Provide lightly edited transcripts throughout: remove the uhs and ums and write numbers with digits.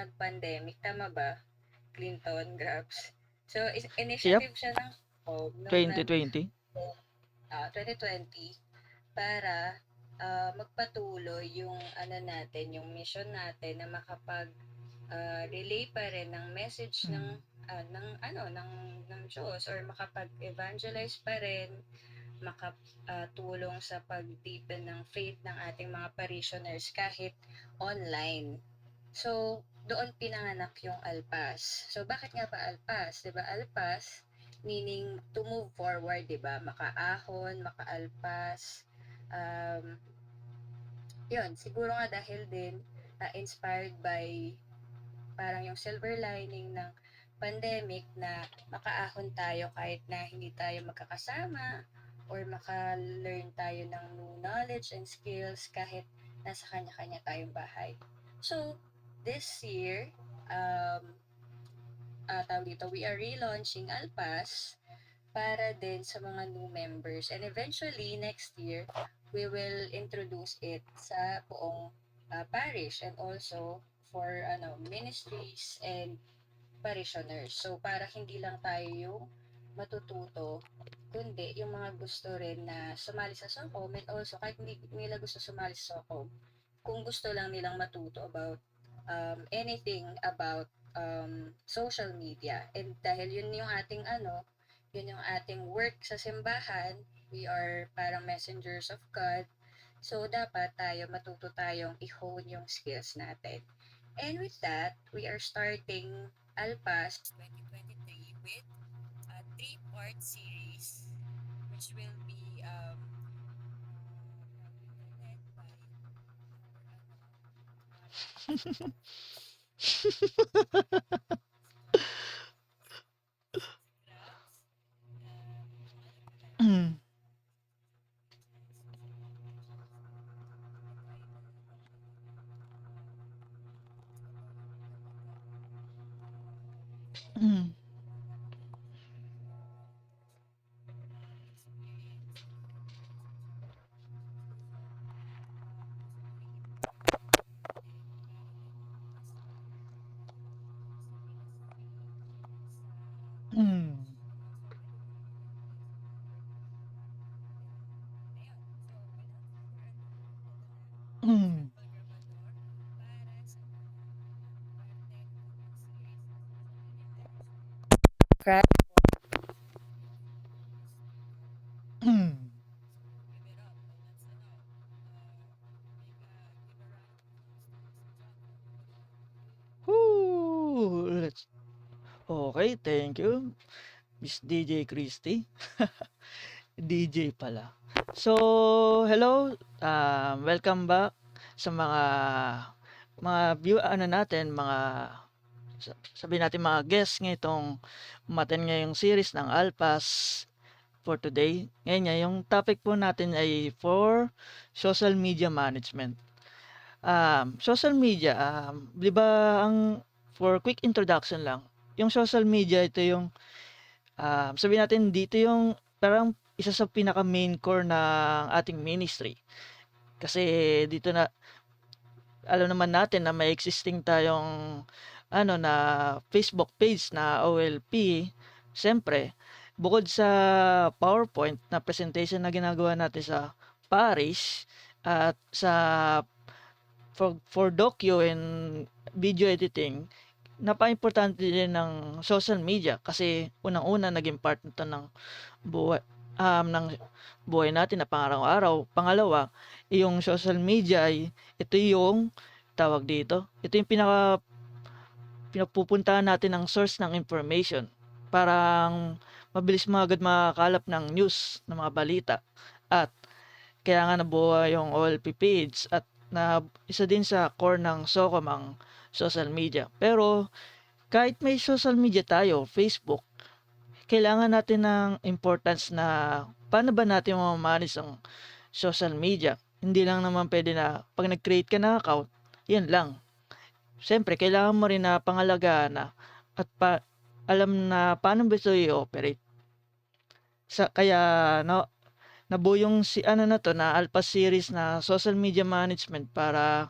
nag-pandemic, tama ba? Clinton, Grabs. So, Yep, initiative siya ng COG nung 2020. 2020 para magpatuloy yung ano natin, yung mission natin na makapag relay pa rin ng message ng Mm. ng Diyos or makapag-evangelize pa rin, makatulong sa pag-deepen ng faith ng ating mga parishioners kahit online. So, doon pinanganak yung ALPAS. So, bakit nga ba ALPAS? 'Di ba ALPAS meaning to move forward, 'di ba? Makaahon, makaalpas. Um, 'Yun, siguro nga dahil din inspired by parang yung silver lining ng pandemic na makaahon tayo kahit na hindi tayo magkakasama or maka-learn tayo ng new knowledge and skills kahit nasa kanya-kanya tayong bahay. So, this year, tawag dito, we are relaunching Alpas para din sa mga new members. And eventually, next year, we will introduce it sa buong parish and also for ministries and parishioners. So, para hindi lang tayo yung matututo, kundi yung mga gusto rin na sumali sa SOCOM and also kahit hindi nila gusto sumali sa SOCOM, kung gusto lang nilang matuto about anything about social media. And dahil yun yung ating work sa simbahan, we are parang messengers of God. So, dapat matuto tayong i-hone yung skills natin. And with that, we are starting Alpas 2023 with a three-part series which will be led by Grabs, pangalan ko lang, Mm. Mm. Mm. Mm. Crab. Mm. Woo! Okay, thank you, Miss DJ Christy. DJ pala. So, hello, welcome back sa mga natin, sabihin natin mga guests ngayong umattend ngayong series ng Alpas for today. Ngayon nga, yung topic po natin ay for social media management. Social media, 'di ba for quick introduction lang, yung social media ito yung sabihin natin dito yung parang isa sa pinaka main core ng ating ministry. Kasi dito na alam naman natin na may existing tayong na Facebook page na OLP. Siyempre, bukod sa PowerPoint na presentation na ginagawa natin sa parish at sa for docu and video editing, napaka-importante din ng social media kasi unang-una naging part nito buhay ng buhay natin na pang-araw-araw. Pangalawa, yung social media ay ito yung tawag dito, ito yung pinapupuntahan natin ng source ng information. Parang mabilis agad makakalap ng news, ng mga balita. At kaya nga nabuo yung OLP page at na isa din sa core ng SOCOM ang social media. Pero kahit may social media tayo, Facebook, kailangan natin ng importance na paano ba natin ma-manage ang social media. Hindi lang naman pwede na pag nag-create ka ng account, yan lang. Siyempre, kailangan mo rin na pangalagaan na at alam na paano ba ito i-operate. Kaya no, nabuo yung ano na to na Alpha series na social media management para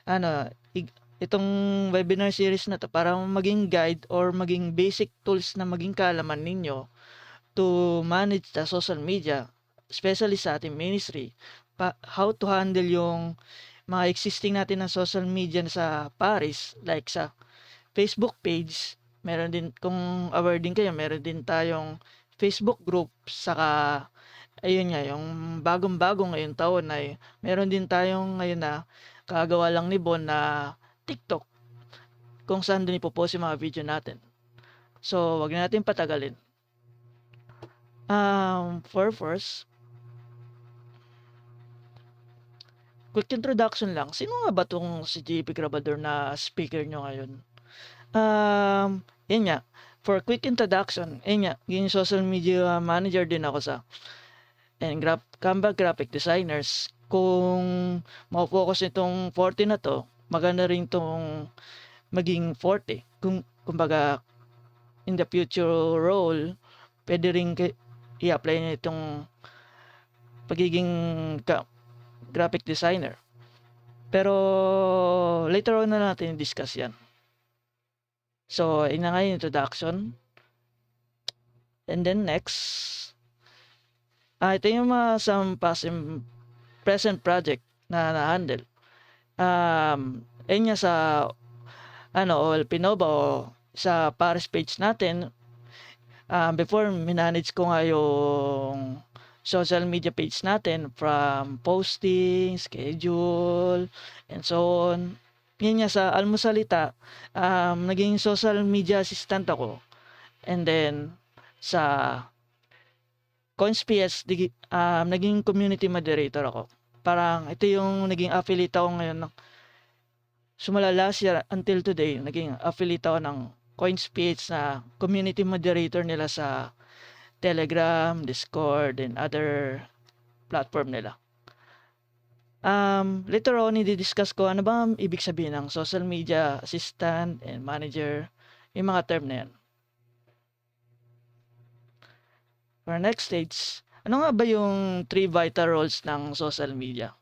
ano itong webinar series na to para maging guide or maging basic tools na maging kaalaman ninyo to manage the social media, especially sa ating ministry. How to handle yung mga existing natin na social media sa Paris, like sa Facebook page, meron din, kung aware din kayo, meron din tayong Facebook group, saka ayun nga, yung bagong-bago ngayong taon ay meron din tayong ngayon na kagawa lang ni Bon na TikTok, kung saan din ipopost yung mga video natin. So, wag na natin patagalin. For first, quick introduction lang. Sino nga ba tong si JP Grabador na speaker nyo ngayon? Yun nga. For quick introduction, yun nga, yung social media manager din ako sa Canva graphic designers. Kung ma-focus itong 40 na to, maganda rin itong maging 40. Kumbaga, in the future role, pwede rin i-apply na itong pagiging graphic designer. Pero later on na natin i-discuss yan. So, yun na nga yung introduction. And then next, ito yung mga some past and present project na na-handle. Yun nga sa OLP Nova o sa Paris page natin. Before, minanage ko nga yung social media page natin from posting, schedule, and so on. Yun nga sa Almusalita, naging social media assistant ako. And then, sa CoinsPS, naging community moderator ako. Parang ito yung naging affiliate ako ngayon. Sumala last year until today, naging affiliate ako ng CoinsPH na community moderator nila sa Telegram, Discord, and other platform nila. Later on, i-discuss ko ano ba ang ibig sabihin ng social media assistant and manager, yung mga term na yan. For next stage, ano nga ba yung 3 vital roles ng social media?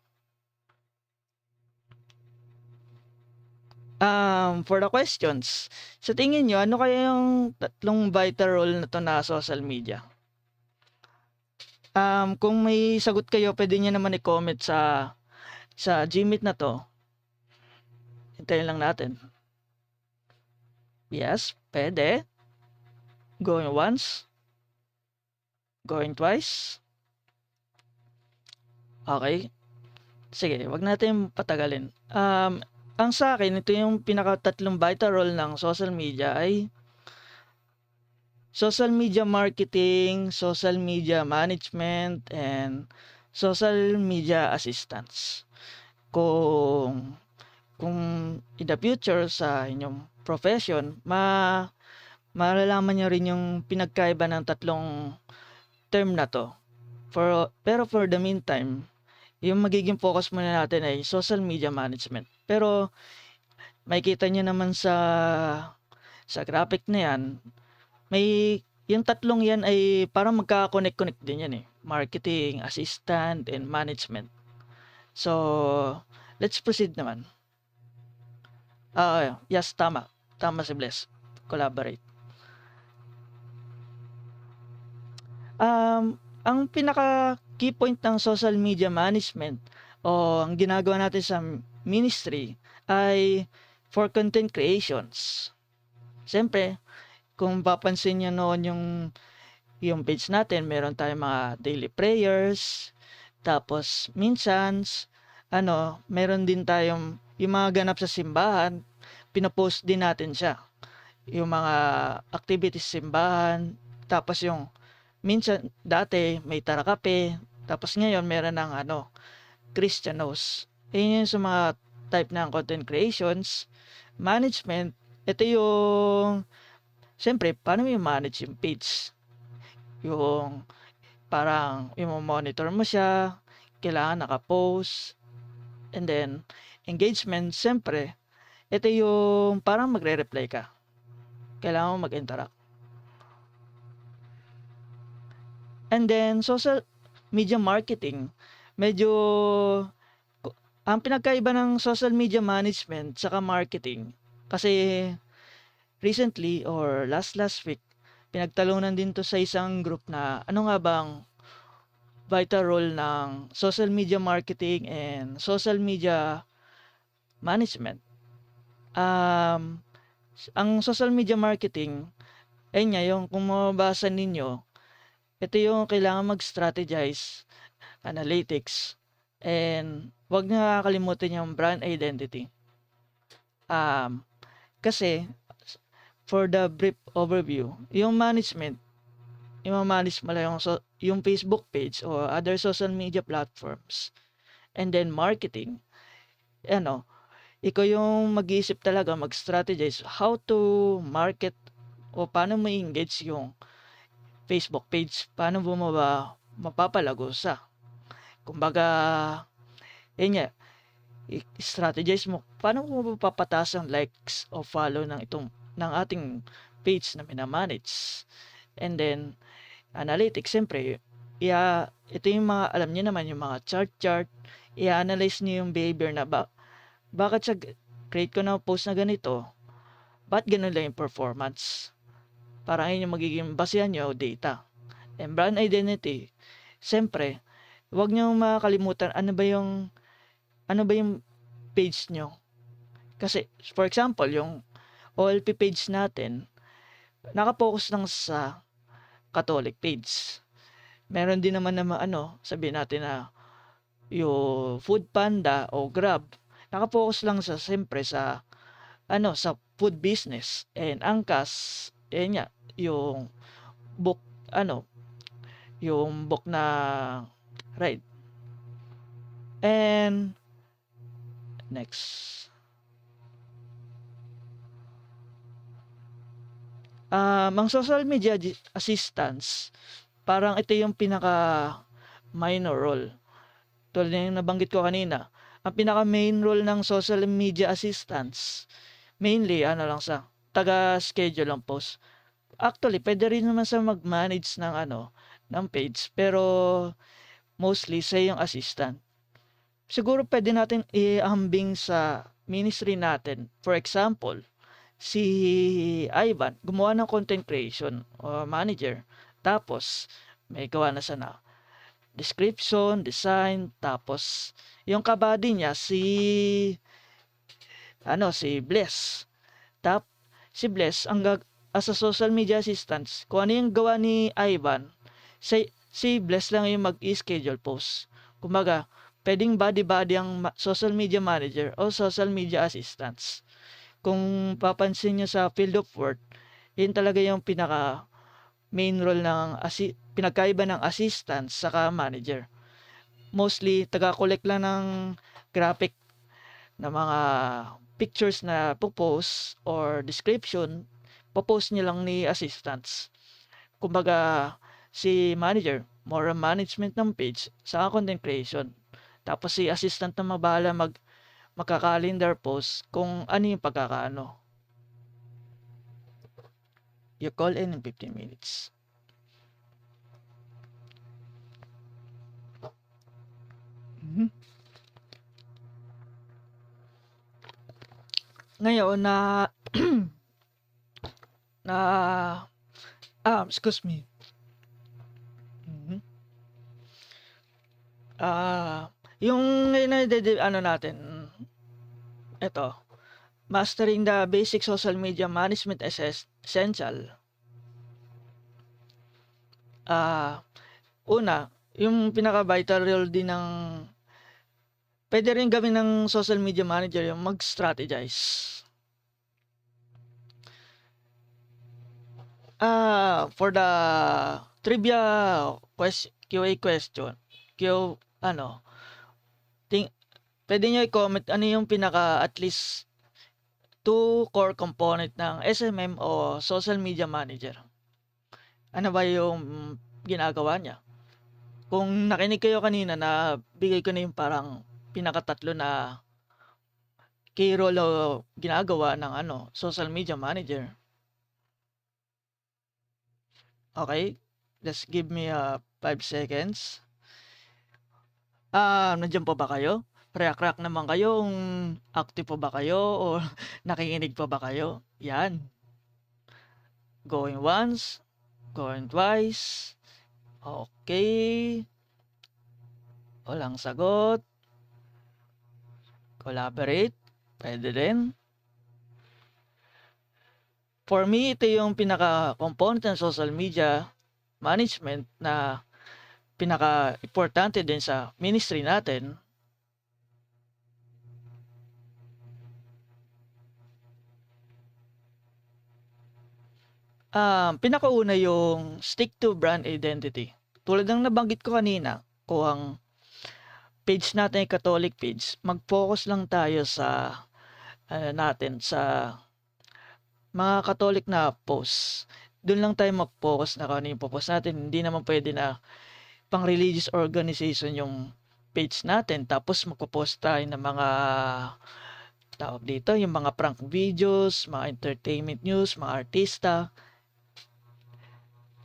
For the questions, sa tingin nyo, ano kaya yung 3 vital role na to na social media? Kung may sagot kayo, pwede nyo naman i-comment sa Gmeet na to. Hintayin lang natin. Yes, pwede. Going once. Going twice. Okay. Sige, wag natin patagalin. Ang sa akin, ito yung pinaka-3 vital role ng social media ay social media marketing, social media management, and social media assistance. Kung in the future sa inyong profession, malalaman nyo rin yung pinagkaiba ng 3 term na to. Pero for the meantime, yung magiging focus muna natin ay social media management. Pero makikita nyo naman sa graphic na yan, may yung 3 yan ay parang magka-connect din yan eh. Marketing, assistant, and management. So, let's proceed naman. Yes, tama. Tama si Bless. Collaborate. Ang pinaka key point ng social media management o ang ginagawa natin sa ministry ay for content creations. Siyempre, kung papansin nyo noon yung page natin, meron tayong mga daily prayers, tapos minsan, meron din tayong yung mga ganap sa simbahan, pinapost din natin siya. Yung mga activities sa simbahan, tapos yung minsan, dati may Tarakape, tapos ngayon meron ng Christianos. Yun yung sa mga type ng content creations. Management, ito yung, siyempre, paano mo manage yung page? Yung, parang, yung monitor mo siya, kailangan naka-post, and then, engagement, siyempre, ito yung, parang magre-reply ka. Kailangan mo mag-interact. And then, social media marketing, medyo Ang pinagkaiba ng social media management saka marketing, kasi recently or last week, pinagtalunan din 'to sa isang group na ano nga bang vital role ng social media marketing and social media management. Um, ang social media marketing, ayun nga, yung kung mababasa ninyo, ito yung kailangan mag-strategize, analytics, and wag niyo kakalimutan yung brand identity. Kasi for the brief overview, yung management, i-manage mo lang yung Facebook page o other social media platforms. And then marketing, ano, ikaw yung mag-iisip talaga, mag-strategize how to market o paano mo engage yung Facebook page, paano mo ba mapapalago sa, kumbaga, yun nga, strategize mo paano mo mapapataas ang likes o follow ng ating page na minamanage. And then analytics, siyempre, ito yung mga, alam niyo naman, yung mga chart, i-analyze niyo yung behavior na bakit sa create ko na post na ganito, ba't ganun lang yung performance? Parang yun yung magiging basehan nyo data. And brand identity, siyempre, huwag niyo makalimutan ano ba yung page nyo. Kasi, for example, yung OLP page natin, nakapokus lang sa Catholic page. Meron din naman na sabihin natin na yung Food Panda o Grab, nakapokus lang siyempre sa food business. And Angkas, nga, yung book, yung book na ride. And next, ang social media assistance, parang ito yung pinaka minor role. Tulad ng nabanggit ko kanina, ang pinaka main role ng social media assistance, mainly lang sa taga-schedule ng post. Actually, pwede rin naman sa mag-manage ng page, pero mostly sa yung assistant. Siguro pwede natin ihambing sa ministry natin. For example, si Ivan, gumawa ng content creation o manager. Tapos, may gawa na sana description, design, tapos yung kabady niya si Bless. Tap si Bless as a social media assistant, kung ano yung gawa ni Ivan, si Bless lang yung mag-schedule post. Kumbaga, pwedeng body-body ang social media manager o social media assistants. Kung papansin nyo sa field of work, yun talaga yung pinaka main role ng pinagkaiba ng assistant saka manager. Mostly, taga-collect lang ng graphic na mga pictures na post or description, post niya lang ni assistants. Kumbaga, si manager, more on management ng page, saka content creation. Tapos si assistant na mabahala magka-calendar post kung ano yung pagkakaano. You call in 15 minutes. Ngayon excuse me. Yung natin, ito, mastering the basic social media management essential. Una, yung pinaka-vital role din pwede rin gawin ng social media manager yung mag-strategize. For the trivia QA question, pwede nyo i-comment ano yung pinaka at least 2 core component ng SMM o social media manager. Ano ba yung ginagawa niya? Kung nakinig kayo kanina na bigay ko na yung parang pinakatatlo na key role o ginagawa ng social media manager. Okay, just give me 5 seconds. Nandiyan po ba kayo? react naman kayo kung active pa ba kayo o nakikinig pa ba kayo. Yan. Going once, going twice. Okay. Walang sagot. Collaborate. Pwede din. For me, ito yung pinaka-component ng social media management na pinaka-importante din sa ministry natin. Pinakauna yung stick to brand identity. Tulad ng nabanggit ko kanina, kung ang page natin ay Catholic page, mag-focus lang tayo sa sa mga Catholic na posts. Doon lang tayo mag-focus na kung ano yung post natin. Hindi naman pwede na pang religious organization yung page natin tapos magpo-post tayo ng mga tawag dito, yung mga prank videos, mga entertainment news, mga artista.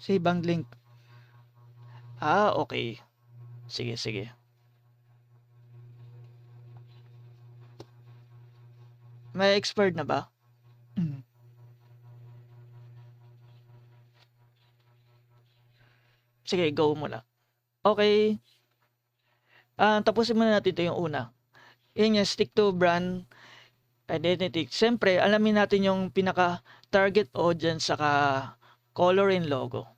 Sa ibang link. Okay. Sige, sige. May expired na ba? Sige, go muna. Okay. Tapusin muna natin ito yung una. Yun yung stick to brand identity. Siyempre, alamin natin yung pinaka-target audience saka color and logo.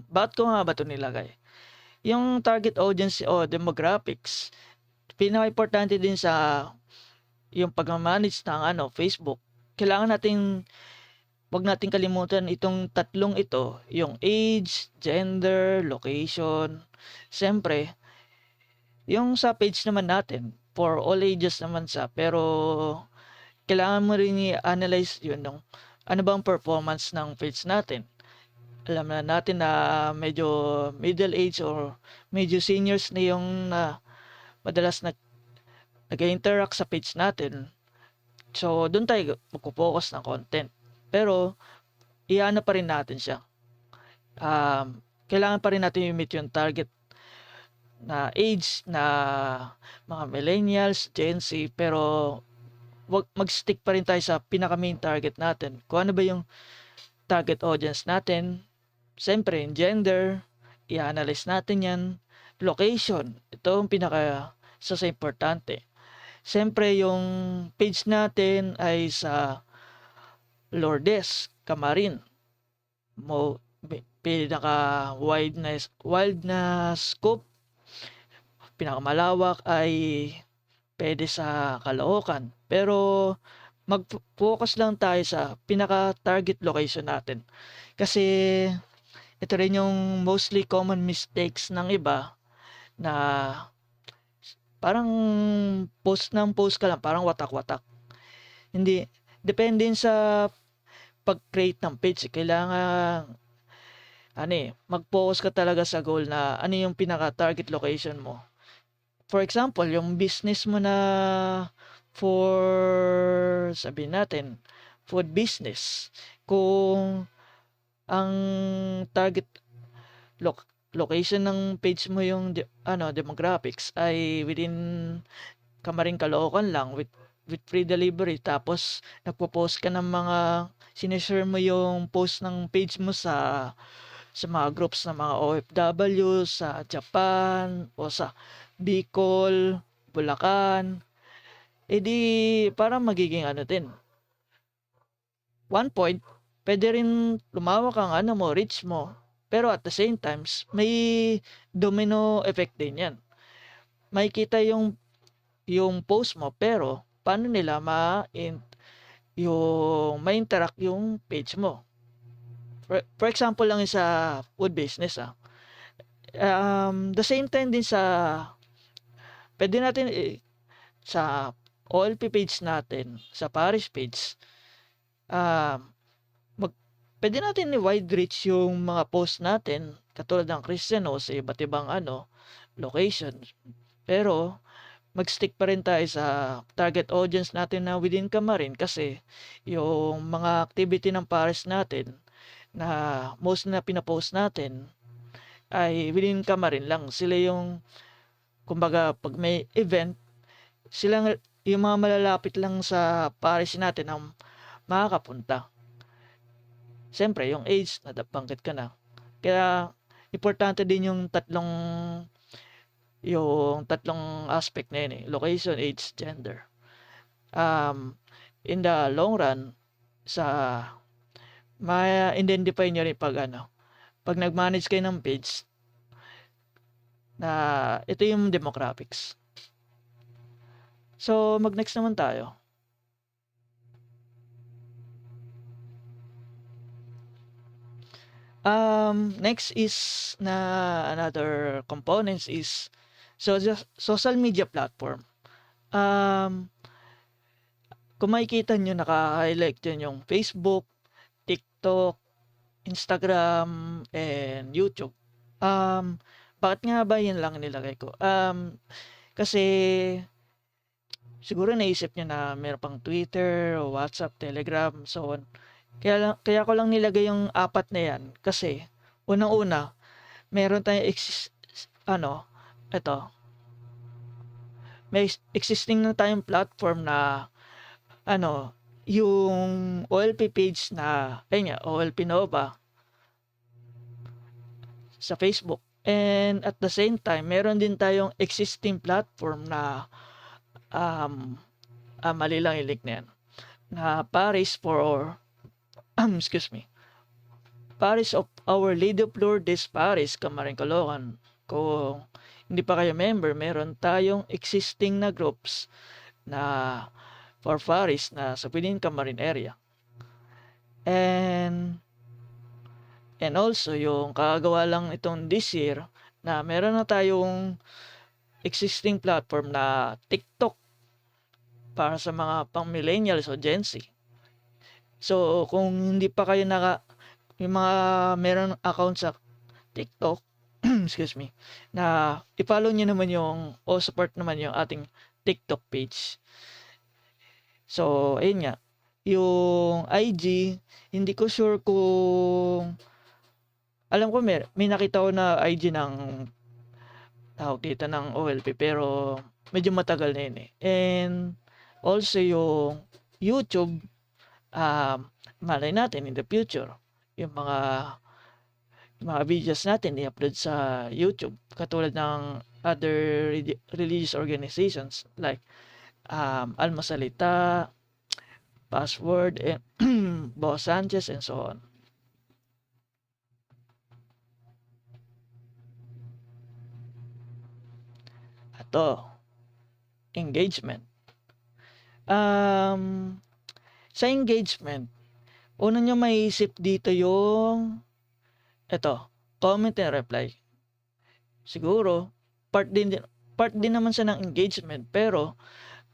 Bakit ko nga ba ito nilagay? Yung target audience o demographics, pinaka-importante din sa yung pag-manage ng Facebook. Kailangan natin wag nating kalimutan itong tatlong ito, yung age, gender, location. Siyempre, yung sa page naman natin, for all ages naman pero kailangan mo rin i-analyze yun ng ano bang performance ng page natin. Alam na natin na medyo middle age or medyo seniors na yung madalas nag-interact sa page natin. So, doon tayo magpo-focus ng content. Pero, iano pa rin natin siya. Kailangan pa rin natin i-meet yung target na age na mga millennials, Gen Z, pero mag-stick pa rin tayo sa pinaka-main target natin. Kung ano ba yung target audience natin, siyempre, yung gender, i-analyze natin yan. Location, ito ang pinaka sa importante. Siyempre, yung page natin ay sa Lourdes, Camarin. Pinaka wild na scope, pinakamalawak ay pwede sa Caloocan. Pero mag-focus lang tayo sa pinaka-target location natin. Kasi ito rin yung mostly common mistakes ng iba na parang post ka lang, parang watak-watak. Hindi, depende sa pag-create ng page. Kailangan mag-focus ka talaga sa goal na ano yung pinaka-target location mo. For example, yung business mo na sabihin natin, food business. Kung ang target location ng page mo yung demographics ay within Camarin, Caloocan lang with free delivery, tapos nagpo-post ka ng mga sinishare mo yung post ng page mo sa mga groups ng mga OFW sa Japan o sa Bicol, Bulacan, di parang magiging din. One point, pwede rin lumawak ang reach mo. Pero at the same times, may domino effect din yan. May kita yung post mo, pero paano nila ma-interact yung page mo. For example lang sa food business. The same time din pwede natin sa OLP page natin, sa parish page, pwede natin i-wide reach yung mga post natin, katulad ng Christian o sa iba't ibang location. Pero, mag-stick pa rin tayo sa target audience natin na within Camarin kasi yung mga activity ng parish natin na most na pinapost natin ay within Camarin lang. Sila yung Kumbaga, pag may event, silang yung mga malalapit lang sa pares natin ang makakapunta. Siyempre, yung age, nabanggit ka na. Kaya, importante din yung tatlong aspect na yun eh. Location, age, gender. In the long run, sa ma-identify nyo rin pag nag-manage kayo ng page, na ito yung demographics. So, mag-next naman tayo. Next is another components is social media platform. Kung makikita nyo, naka-highlight dyan yung Facebook, TikTok, Instagram, and YouTube. Bakit nga ba yun lang nilagay ko? Kasi siguro naisip nyo na meron pang Twitter, WhatsApp, Telegram, so on. Kaya ko lang nilagay yung apat na yan kasi unang-una, meron tayong may existing na tayong platform na yung OLP page na OLP Nova sa Facebook. And at the same time, meron din tayong existing platform na mali lang i-link na yan, na Paris for excuse me, Paris of Our Lady of Lourdes Paris, Camarin, Caloocan. Kung hindi pa kayo member, meron tayong existing na groups na for Paris na sa within Camarin area. And also, yung kagawa lang itong this year, na meron na tayong existing platform na TikTok para sa mga pang millennials o Gen Z. So, kung hindi pa kayo yung mga meron account sa TikTok, excuse me, na i-follow nyo naman o support naman yung ating TikTok page. So, ayun nga. Yung IG, hindi ko sure kung alam ko may nakita ko na IG ng tawag dito ng OLP, pero medyo matagal na yun eh. And also yung YouTube, malay natin in the future, yung mga videos natin i-upload sa YouTube, katulad ng other religious organizations like Almasalita, Password, Boss Sanchez, and so on. Ito, engagement. Sa engagement, una nyo maiisip dito yung comment and reply. Siguro, part din naman siya ng engagement, pero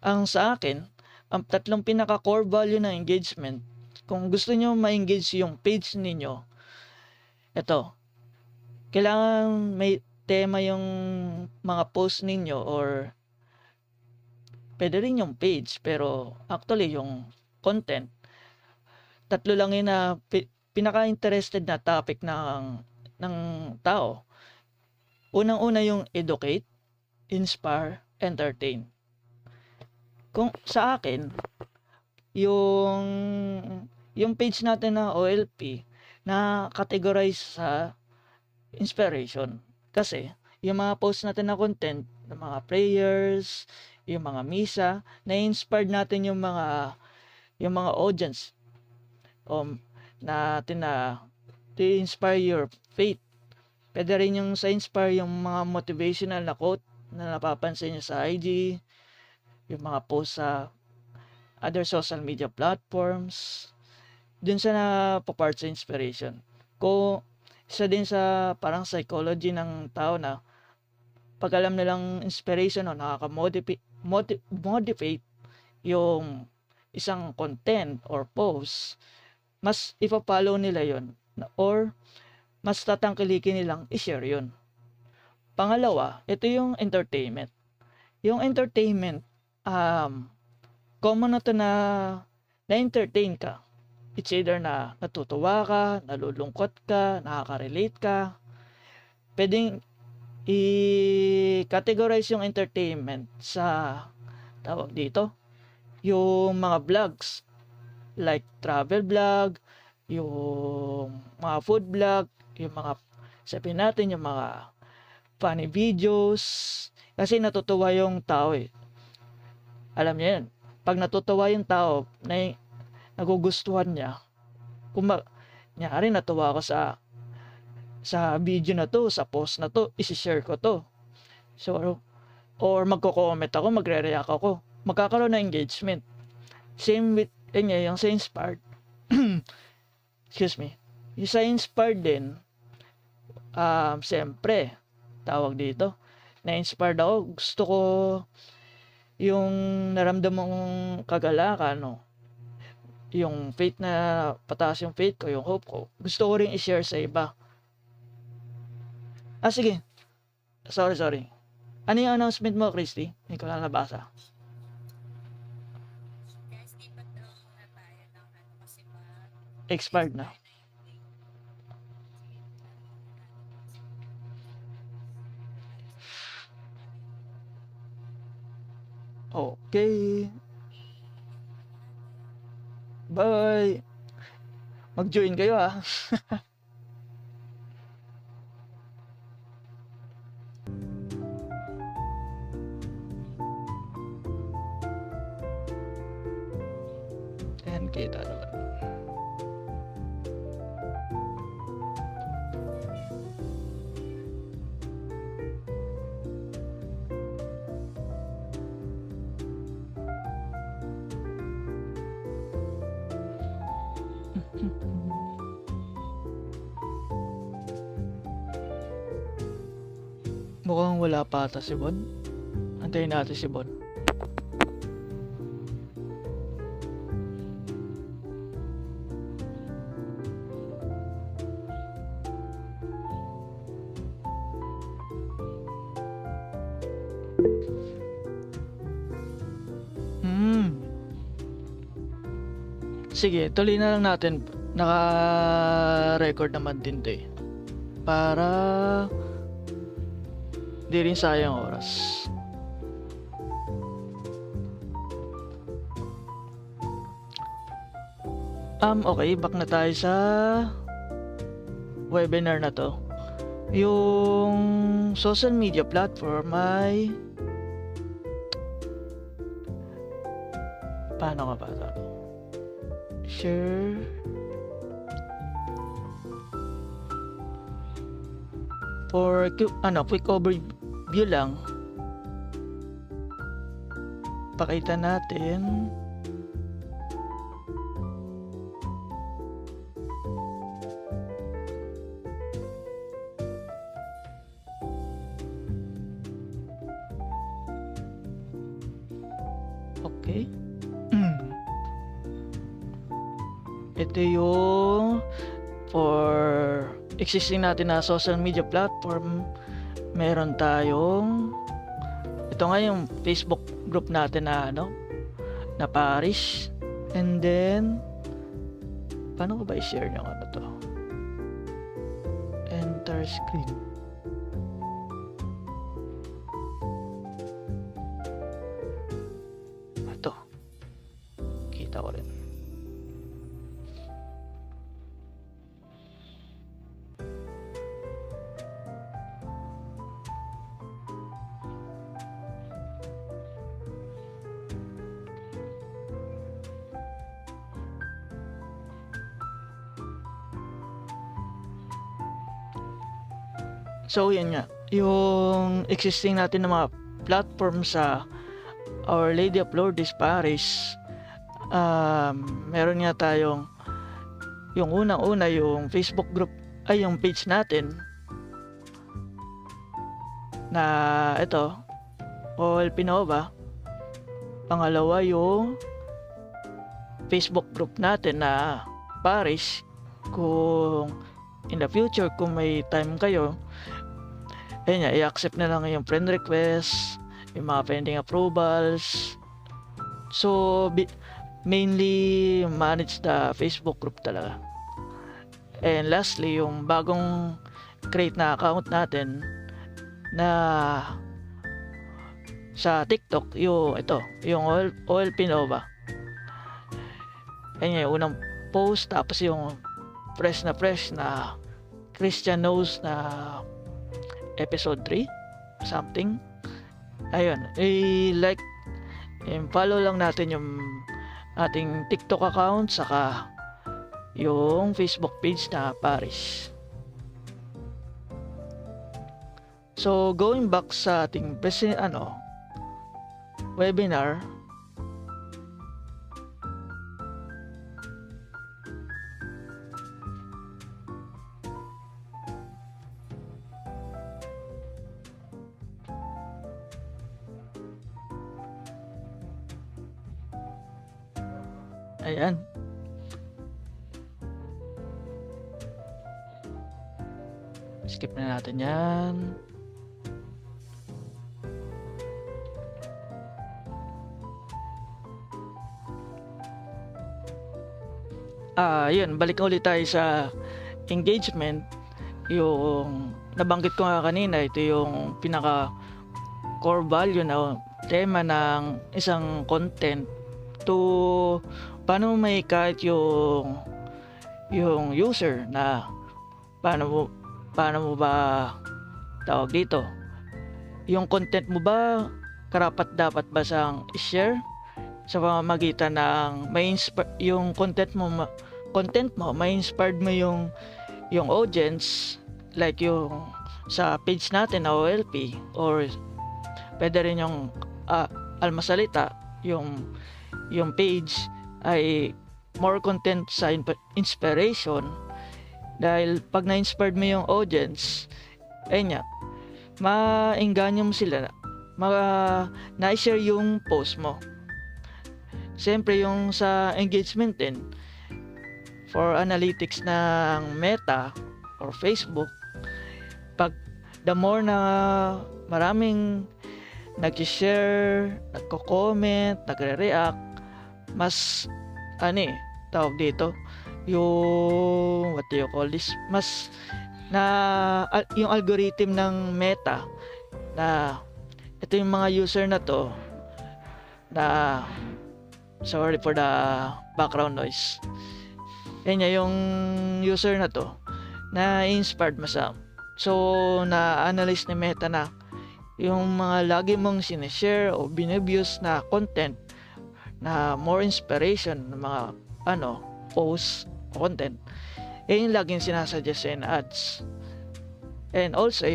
ang sa akin, ang tatlong pinaka-core value ng engagement, kung gusto nyo ma-engage yung page ninyo, kailangan may tema yung mga post ninyo, or pwede rin yung page, pero actually yung content, tatlo lang yun na pinaka-interested na topic ng tao. Unang-una yung educate, inspire, entertain. Kung sa akin, yung page natin na OLP na categorize sa inspiration. Kasi yung mga post natin na content, ng mga prayers, yung mga misa, na-inspired natin yung mga audience natin na to inspire your faith. Pwede rin yung sa inspire yung mga motivational na quote na napapansin nyo sa IG, yung mga post sa other social media platforms, dun sa napapart sa inspiration. Kung isa din sa parang psychology ng tao na pag alam nilang inspiration o nakaka-motivate yung isang content or post, mas ipa-follow nila yon, or mas tatangkilikin nilang i-share yun. Pangalawa, ito yung entertainment. Yung entertainment, common na to na na-entertain ka. It's either na natutuwa ka, nalulungkot ka, nakaka-relate ka. Pwedeng i-categorize yung entertainment sa tawag dito, yung mga vlogs like travel vlog, yung mga food vlog, yung mga sabihin natin yung mga funny videos kasi natutuwa yung tao eh. Alam niyo yun. Pag natutuwa yung tao na nagugustuhan niya, kung nyari natuwa ako sa video na to, sa post na to, isi-share ko to. So, or magko-comment ako, magre-react ako. Magkakaroon ng engagement. Same with, yung sa Inspired. Excuse me. Yung sa Inspired din, siyempre, tawag dito, na-inspired ako. Gusto ko yung naramdamang kagalakan, no? Yung faith na pataas yung faith ko, yung hope ko. Gusto ko rin i-share sa iba. Sige. Sorry. Ano yung announcement mo, Christy? Hindi ko lang nabasa. Guys, di ba daw muna tayo ng kasi Expired na. Okay. Bye. Mag-join kayo ah. Ayan, kita naman. Mukhang wala pa ata si Bon. Antayin natin si Bon. Sige, tuloy na lang natin. Naka-record naman din to eh. Para di rin sayang oras. Okay, back na tayo sa webinar na to. Yung social media platform ay paano nga ba ito? Share for quick overview lang. Pakita natin okay. Ito yung for existing natin na social media platform. Meron tayong ito nga yung Facebook group natin na na Paris. And then paano ko ba i-share yung to? Enter screen. Ito. Kita ko rin. So, yan nga. Yung existing natin na mga platform sa Our Lady of Lourdes Parish, meron nga tayong yung unang-una yung Facebook group ay yung page natin na ito OLP Nova. Pangalawa yung Facebook group natin na Parish. Kung in the future kung may time kayo, ayun nga, i-accept na lang yung friend request, yung mga pending approvals. So, mainly manage the Facebook group talaga. And lastly, yung bagong create na account natin, na sa TikTok, yung OLP Nova. Ayun yung unang post, tapos yung fresh na Christian Knows na episode 3 something. Ayun, i-like and follow lang natin yung ating TikTok account saka yung Facebook page na Paris. So going back sa ating webinar, ayan. Skip na natin yan. Yun, balik ulit tayo sa engagement. Yung nabanggit ko nga kanina, ito yung pinaka core value na tema ng isang content to paano may kahit yung user na paano mo ba tawag dito, yung content mo ba karapat dapat ba sang i-share sa pamamagitan ng yung content mo may inspired mo yung audience, like yung sa page natin na OLP, or pwede rin yung almasalita, yung page ay more content sa inspiration, dahil pag na-inspired mo yung audience, ayun nga, ma-engganyo mo sila na-share yung post mo. Siyempre yung sa engagement din, for analytics ng Meta or Facebook, pag the more na maraming nag-share, nagko-comment, nagre-react, mas tawag dito, yung what do you call this, mas na yung algorithm ng Meta na ito yung mga user na to na, sorry for the background noise, yan yung user na to na inspired mo sa, so na-analyze ni Meta na yung mga lagi mong sinishare o binibuse na content na more inspiration ng mga posts o content, yung laging sinasuggest in ads. And also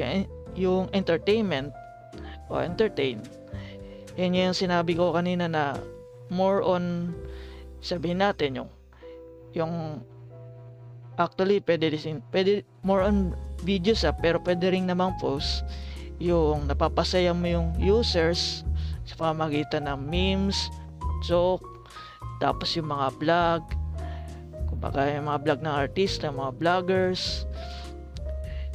yung entertainment o entertain, yun yung sinabi ko kanina na more on, sabihin natin yung actually pwede more on videos pero pwede rin namang post yung napapasaya mo yung users sa pamamagitan ng memes, joke, tapos yung mga vlog, kumbaga yung mga vlog ng artista, mga vloggers,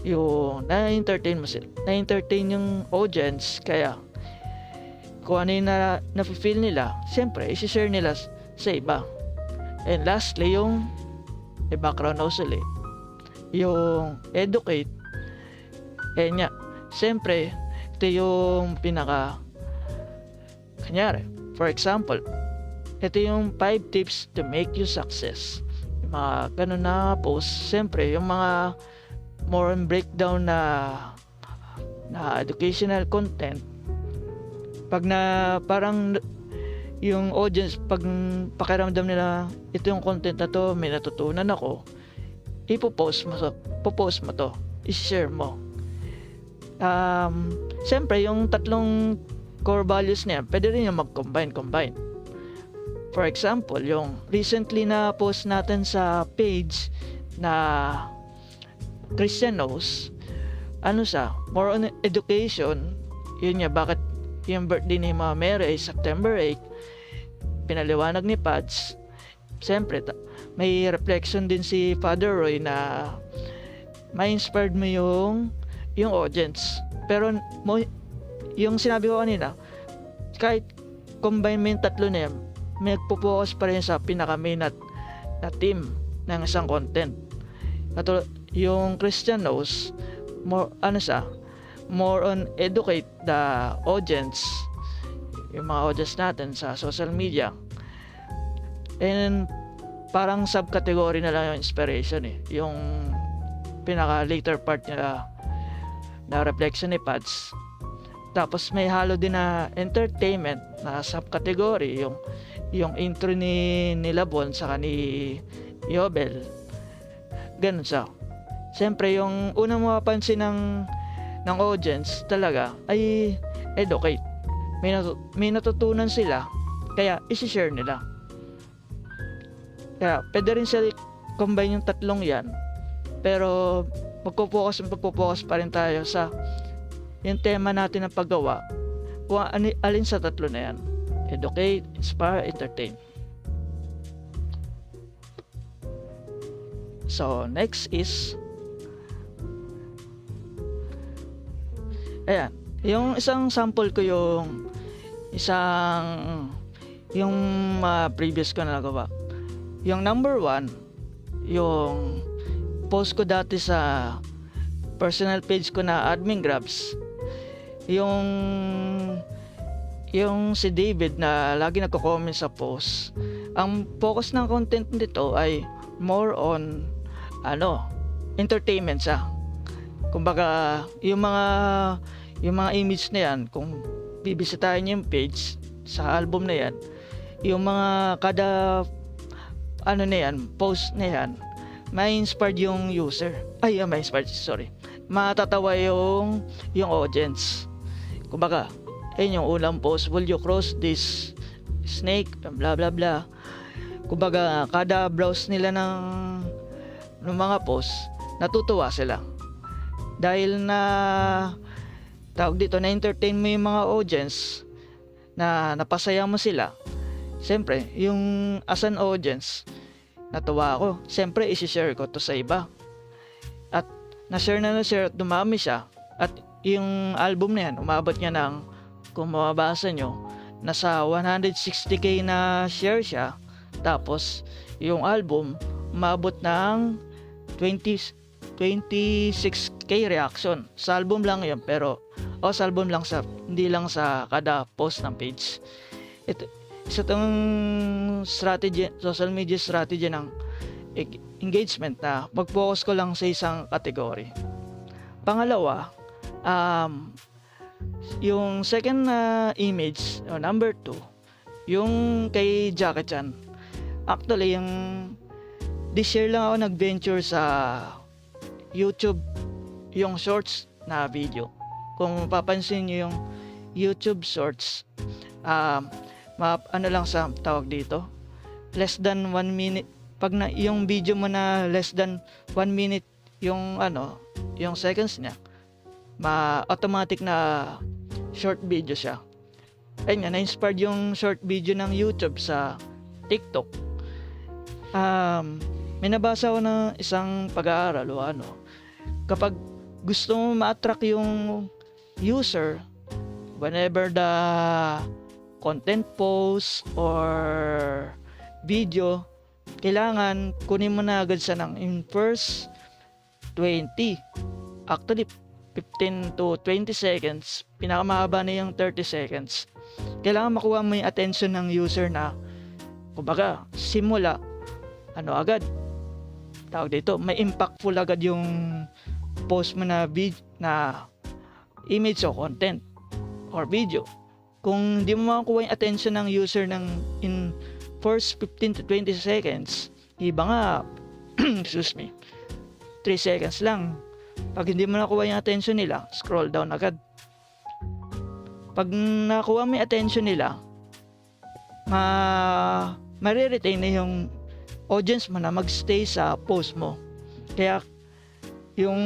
yung na-entertain mo sila, na-entertain yung audience, kaya kung ano yung na-feel nila, siyempre isi-share nila sa iba. And lastly, yung background also yung educate, nga, siyempre ito yung kanyari, for example, ito yung 5 tips to make you success, yung mga ganun na post. Siyempre yung mga more on breakdown na educational content, pag parang yung audience, pag pakiramdam nila ito yung content na to, may natutunan ako, ipopost mo to, i-share mo. Siyempre yung tatlong core values niya, pwede rin yung mag-combine. For example, yung recently na post natin sa page na Christian Knows, more on education. Yun nga, bakit yung birthday ni Mama Mary ay September 8, pinaliwanag ni Pads. Siyempre, may reflection din si Father Roy na may inspired mo yung audience. Pero yung sinabi ko kanina, kahit combine mo yung tatlo na yan, may nagpo-focus pa rin sa pinaka-main na team ng isang content. At yung Christian Knows, more more on educate the audience, yung mga audience natin sa social media. And parang subcategory na lang yung inspiration yung pinaka later part niya na reflection ni Pads. Tapos may halo din na entertainment na subcategory, yung intro ni Labon saka ni Yobel. Ganun siya. Siyempre yung unang mapapansin ng audience talaga ay educate. May natutunan sila, kaya isi-share nila. Kaya pwede rin sila combine yung tatlong yan, pero magpo-focus pa rin tayo sa yung tema natin ng paggawa, kung alin sa tatlo na yan: educate, inspire, entertain. So next is, ayan, yung isang sample ko, yung previous ko na nagawa. Yung number 1, yung post ko dati sa personal page ko na Admin Grabs, yung si David na lagi nagko-comment sa post. Ang focus ng content nito ay more on entertainment siya. Kumbaga yung mga image na yan, kung bibisitahin niyo yung page sa album na yan, yung mga kada post na yan, may inspired yung user. Matatawa yung audience. Kumbaga, ayun yung unang post, will you cross this snake, blah blah blah. Kumbaga, kada browse nila ng mga post, natutuwa sila. Dahil na entertain mo yung mga audience, na napasaya mo sila. Siyempre, yung as an audience, natuwa ako. Siyempre, isi-share ko to sa iba. At na-share at dumami siya. At yung album na yan, umabot niya ng, kung mababasa nyo, nasa 160k na share siya. Tapos yung album umabot ng 26k reaction. Sa album lang yun, pero sa album lang, hindi lang sa kada post ng page. Ito isa tong strategy, social media strategy ng engagement, na mag-focus ko lang sa isang category. Pangalawa, yung second image, number 2, yung kay Jackie Chan. Actually, this year lang ako nag-venture sa YouTube, yung shorts na video. Kung papansin nyo yung YouTube shorts, lang sa tawag dito, less than 1 minute. Pag yung video mo na less than 1 minute yung seconds niya, automatic na short video siya. Ayun nga, na-inspired yung short video ng YouTube sa TikTok. May nabasa ko na isang pag-aaral kapag gusto mo ma-attract yung user, whenever the content post or video, kailangan kunin mo na agad siya in first 20, actually 15 to 20 seconds, pinakamahaba na yung 30 seconds. Kailangan makuha mo yung attention ng user na, kumbaga, simula agad, tawag dito, may impactful agad yung post mo na image o content or video. Kung hindi mo makakuha yung attention ng user in first 15 to 20 seconds, iba nga 3 seconds lang. Pag hindi mo nakuha yung attention nila, scroll down agad. Pag nakuha mo yung attention nila, mariretain na yung audience mo na magstay sa post mo. Kaya yung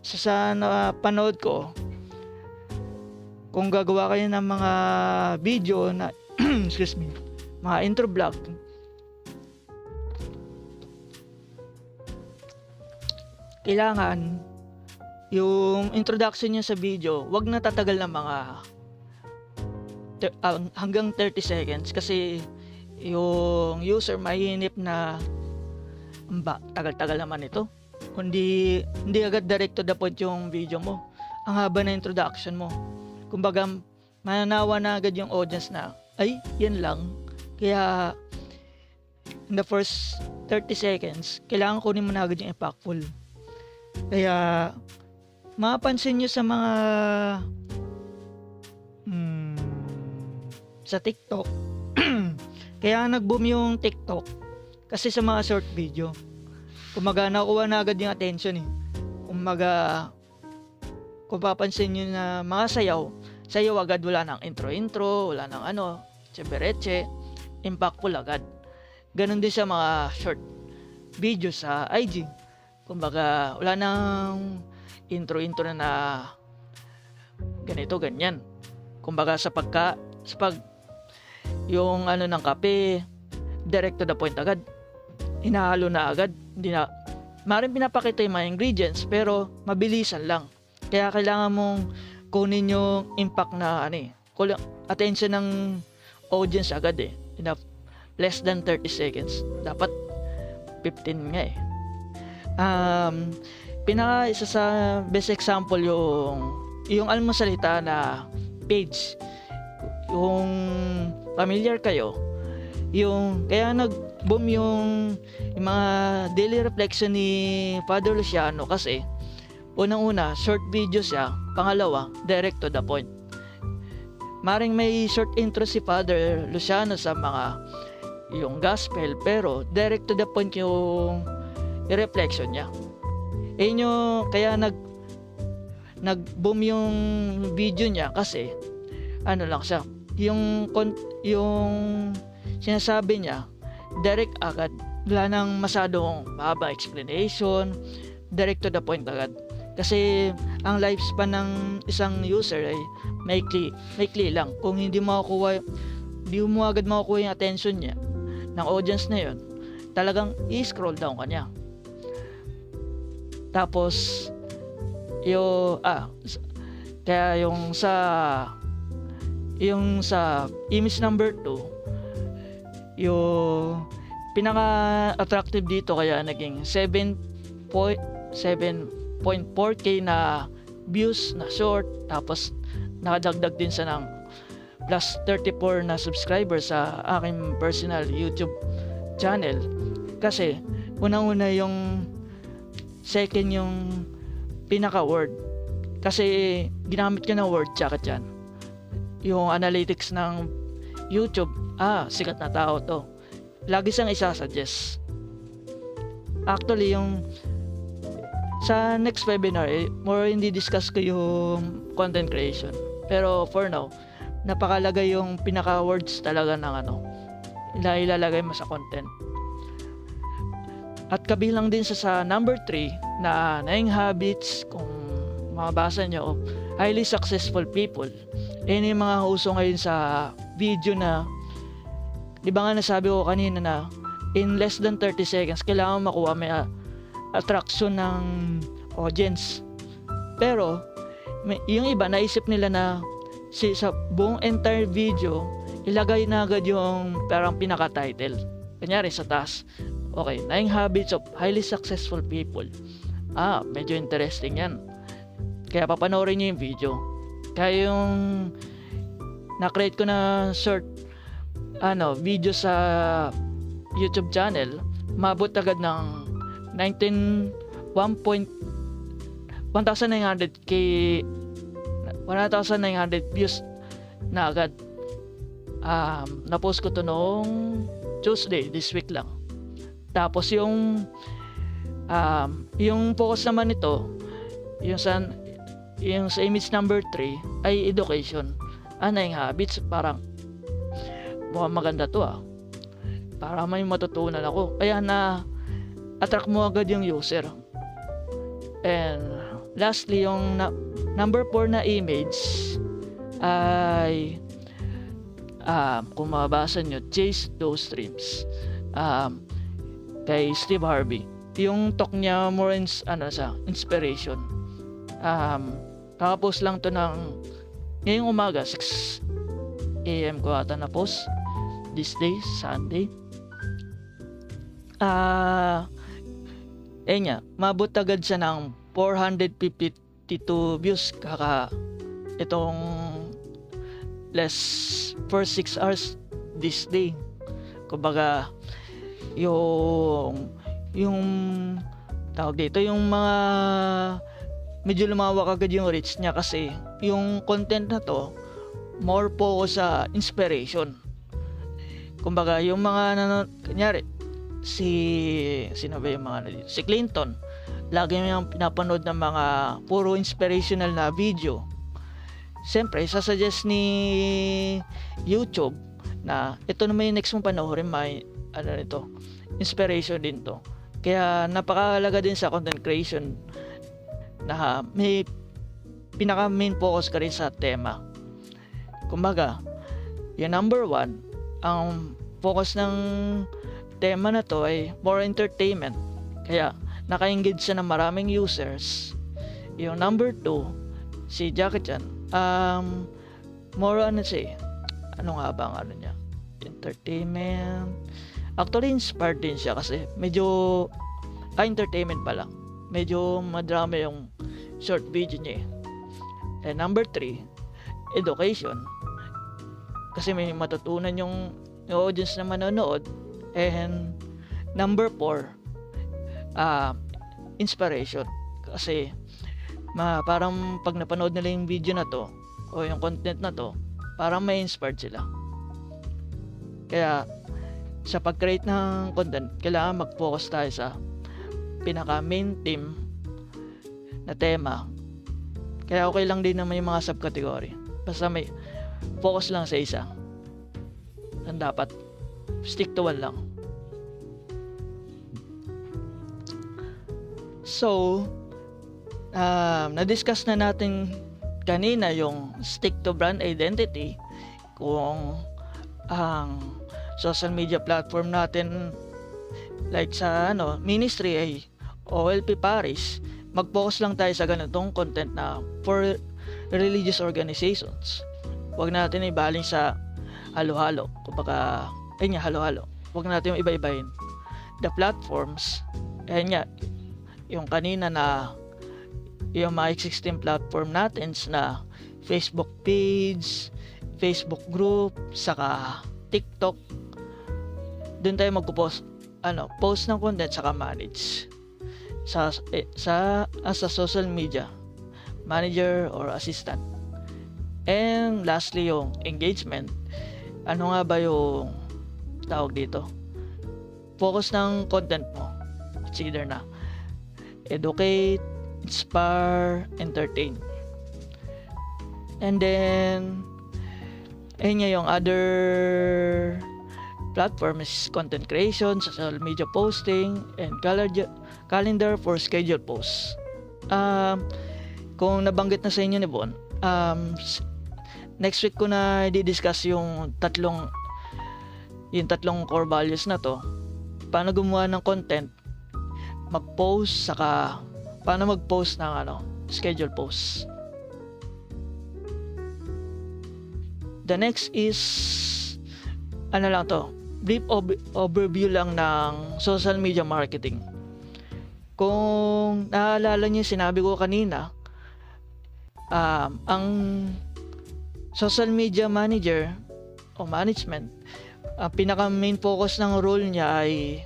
sa napanood ko, kung gagawa kayo ng mga video na mga intro vlog, kailangan yung introduction niya sa video, wag na tatagal ng mga hanggang 30 seconds, kasi yung user mahinip na tagal-tagal naman ito. Hindi agad direct to the point yung video mo. ang haba na introduction mo. Kumbaga, mananawa na agad yung audience na, ay, yan lang. Kaya, in the first 30 seconds, kailangan kunin mo na agad yung impactful. Kaya, mapapansin nyo sa mga sa TikTok, kaya nag-boom yung TikTok kasi sa mga short video. Kumbaga, nakuha na agad yung attention eh. Kumbaga, kung papansin nyo na mga sayaw agad, wala nang intro, wala nang tsebereche, impactful agad. Ganon din sa mga short video sa IG. Kumbaga, wala nang intro na ganito, ganyan. Kumbaga, sa yung ng kape, direct to the point agad. Hinahalo na agad. Hindi na, maaaring pinapakita yung mga ingredients, pero mabilisan lang. Kaya kailangan mong kunin yung impact na attention ng audience agad eh. Less than 30 seconds. Dapat 15 nga eh. Isa sa best example yung almusalita na page. Yung familiar kayo, kaya nag-boom yung mga daily reflection ni Father Luciano kasi unang-una, short video siya, pangalawa, direct to the point. Maring may short intro si Father Luciano sa yung gospel, pero direct to the point yung reflection niya. Kaya nag-boom yung video niya kasi lang siya, yung sinasabi niya direct agad, wala nang masyadong mahaba explanation, direct to the point agad. Kasi ang lifespan ng isang user ay maikli lang. Kung hindi mo agad makukuha yung attention niya ng audience na yun, talagang i-scroll down ka niya. Tapos kaya yung sa image number 2, yung pinaka-attractive dito kaya naging 7.4k na views na short, tapos nakadagdag din sa ng plus 34 na subscribers sa aking personal YouTube channel. Kasi unang-una yung second yung pinaka-word, kasi ginamit ko ng word tsaka dyan yung analytics ng YouTube. Sikat na tao to, lagi siyang isa-suggest. Actually, yung sa next webinar, more hindi discuss ko yung content creation. Pero for now, napakalagay yung pinaka-words talaga ng ilalagay mo sa content. At kabilang din sa number 3 na 9 habits, kung mabasa nyo, highly successful people. Yung mga uso ngayon sa video na, di ba nga nasabi ko kanina na in less than 30 seconds, kailangan makuha may attraction ng audience. Pero, yung iba, naisip nila na sa buong entire video, ilagay na agad yung parang pinaka-title. Kanyari sa taas, okay, 9 habits of highly successful people. Medyo interesting yan. Kaya papanoorin nyo yung video. Kaya yung na-create ko na short video sa YouTube channel, mabot agad ng 1,900 views na agad. Na-post ko to noong Tuesday, this week lang. Tapos yung focus naman nito, yung sa image number 3 ay education. Yung habits, parang mukhang maganda to para may matutunan ako. Kaya attract mo agad yung user. And lastly, yung number 4 na image ay kung mababasa nyo, Chase Those Dreams, kay Steve Harvey. Yung talk niya more inspiration. Kakapost lang to ng ngayong umaga, 6 AM ko ata na post this day, Sunday. Mabot agad siya ng 450 52 views itong less for 6 hours this day. Kumbaga, yung tawag dito, yung mga medyo lumawak agad yung reach niya kasi yung content na to more focus sa inspiration. Kumbaga, yung mga kunyari, sino ba yung mga dito? Si Clinton, lagi niyang pinapanood ng mga puro inspirational na video. Siyempre, sasuggest ni YouTube na ito naman yung next mong panoorin, may inspiration din to. Kaya napakahalaga din sa content creation na may pinaka main focus ka rin sa tema. Kumbaga, yung number 1, ang focus ng tema na to ay more entertainment. Kaya naka-engage siya ng maraming users. Yung number 2, si Jackie Chan, more ano nga ba ang niya? Entertainment. Actually, inspired din siya kasi medyo entertainment pa lang. Medyo madrama yung short video niya. And number 3, education. Kasi may matutunan yung audience na manonood. And number 4, inspiration. Kasi parang pag napanood nila yung video na to o yung content na to, parang may inspired sila. Kaya sa pag-create ng content, kailangan mag-focus tayo sa pinaka main theme na tema. Kaya okay lang din naman yung mga subcategory. Basta may focus lang sa isa. Ang dapat stick to one lang. So, na-discuss na natin kanina yung stick to brand identity, kung ang social media platform natin like sa ministry ay OLP Parish, mag-focus lang tayo sa ganitong content na for religious organizations. Huwag natin ibaling sa halo-halo. Kumbaga, halo-halo. Huwag natin iba-ibahin. The platforms, yung kanina na yung mga existing platform natin na Facebook page, Facebook group, saka TikTok, doon tayo magpo-post post ng content saka manage sa social media manager or assistant. And lastly, yung engagement. Ano nga ba yung tawag dito? Focus ng content mo. It's either na educate, inspire, entertain. And then yung other platform is content creation, social media posting, and calendar for scheduled posts. Kung nabanggit na sa inyo ni Bon, next week ko na i-discuss yung tatlong core values na to. Paano gumawa ng content, mag-post, saka paano mag-post ng schedule posts. The next is brief overview lang ng social media marketing. Kung naalala niyo, sinabi ko kanina, ang social media manager o management, ang pinaka main focus ng role niya ay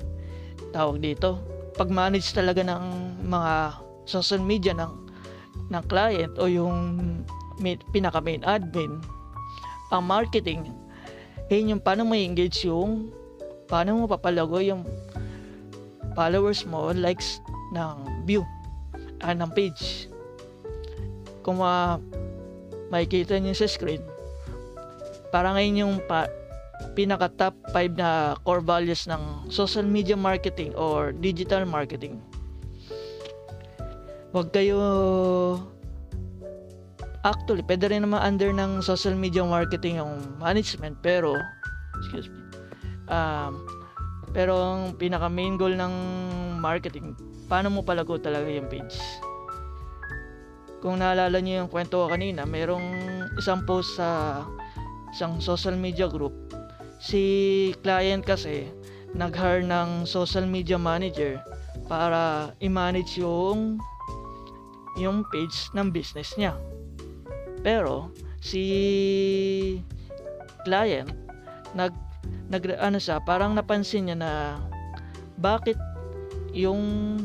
pag-manage talaga ng mga social media ng client o yung pinaka main admin. Ang marketing, yung paano mo engage paano mo papalago yung followers mo, likes ng view ng page. Kung makikita niyo sa screen, para ngayon yung pinaka top 5 na core values ng social media marketing or digital marketing. Actually, pwede rin naman under ng social media marketing yung management, pero ang pinaka main goal ng marketing, paano mo palago talaga yung page. Kung naalala niyo yung kwento ko kanina, mayroong isang post sa isang social media group. Si client kasi nag-hire ng social media manager para i-manage yung yung page ng business niya. Pero si client ano siya, parang napansin niya na bakit yung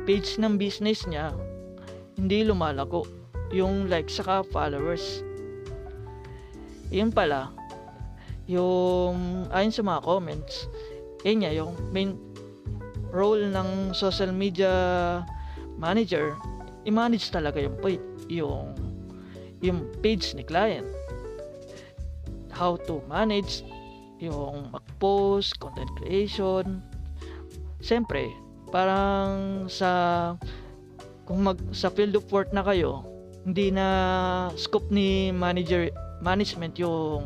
page ng business niya hindi lumalago yung likes saka followers. Yun pala, yung ayon sa mga comments, yun nga yung main role ng social media manager, i-manage talaga yung page ni client. How to manage yung mag-post, content creation. Siyempre, parang sa field of work na kayo, hindi na scope ni management yung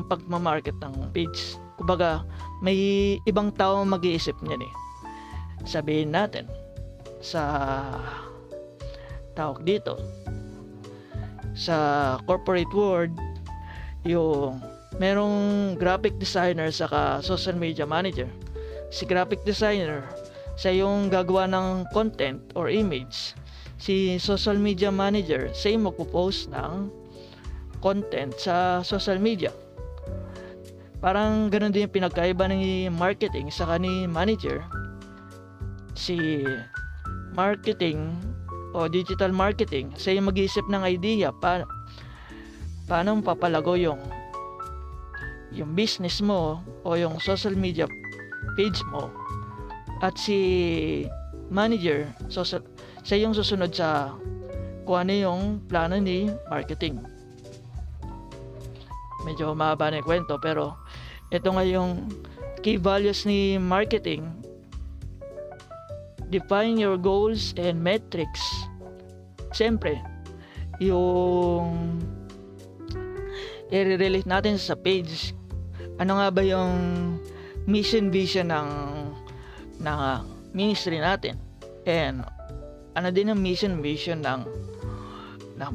pagmamarket ng page. Kumbaga, may ibang tao mag-iisip niyan eh. Sabihin natin sa tawag dito sa corporate world, yung merong graphic designer saka social media manager. Si graphic designer, siya yung gagawa ng content or image. Si social media manager, siya yung magpo-post ng content sa social media. Parang ganun din yung pinagkaiba ni marketing saka ni manager. Si marketing o digital marketing, siya yung mag-iisip ng idea paano papalago yung business mo o yung social media page mo. At si manager, siya yung susunod sa kung ano yung plano ni marketing. Medyo mahaba na yung kwento, pero ito nga yung key values ni marketing. Define your goals and metrics. Siyempre, yung i-relate natin sa page, ano nga ba yung mission vision ng ministry natin, and ano din ang mission vision ng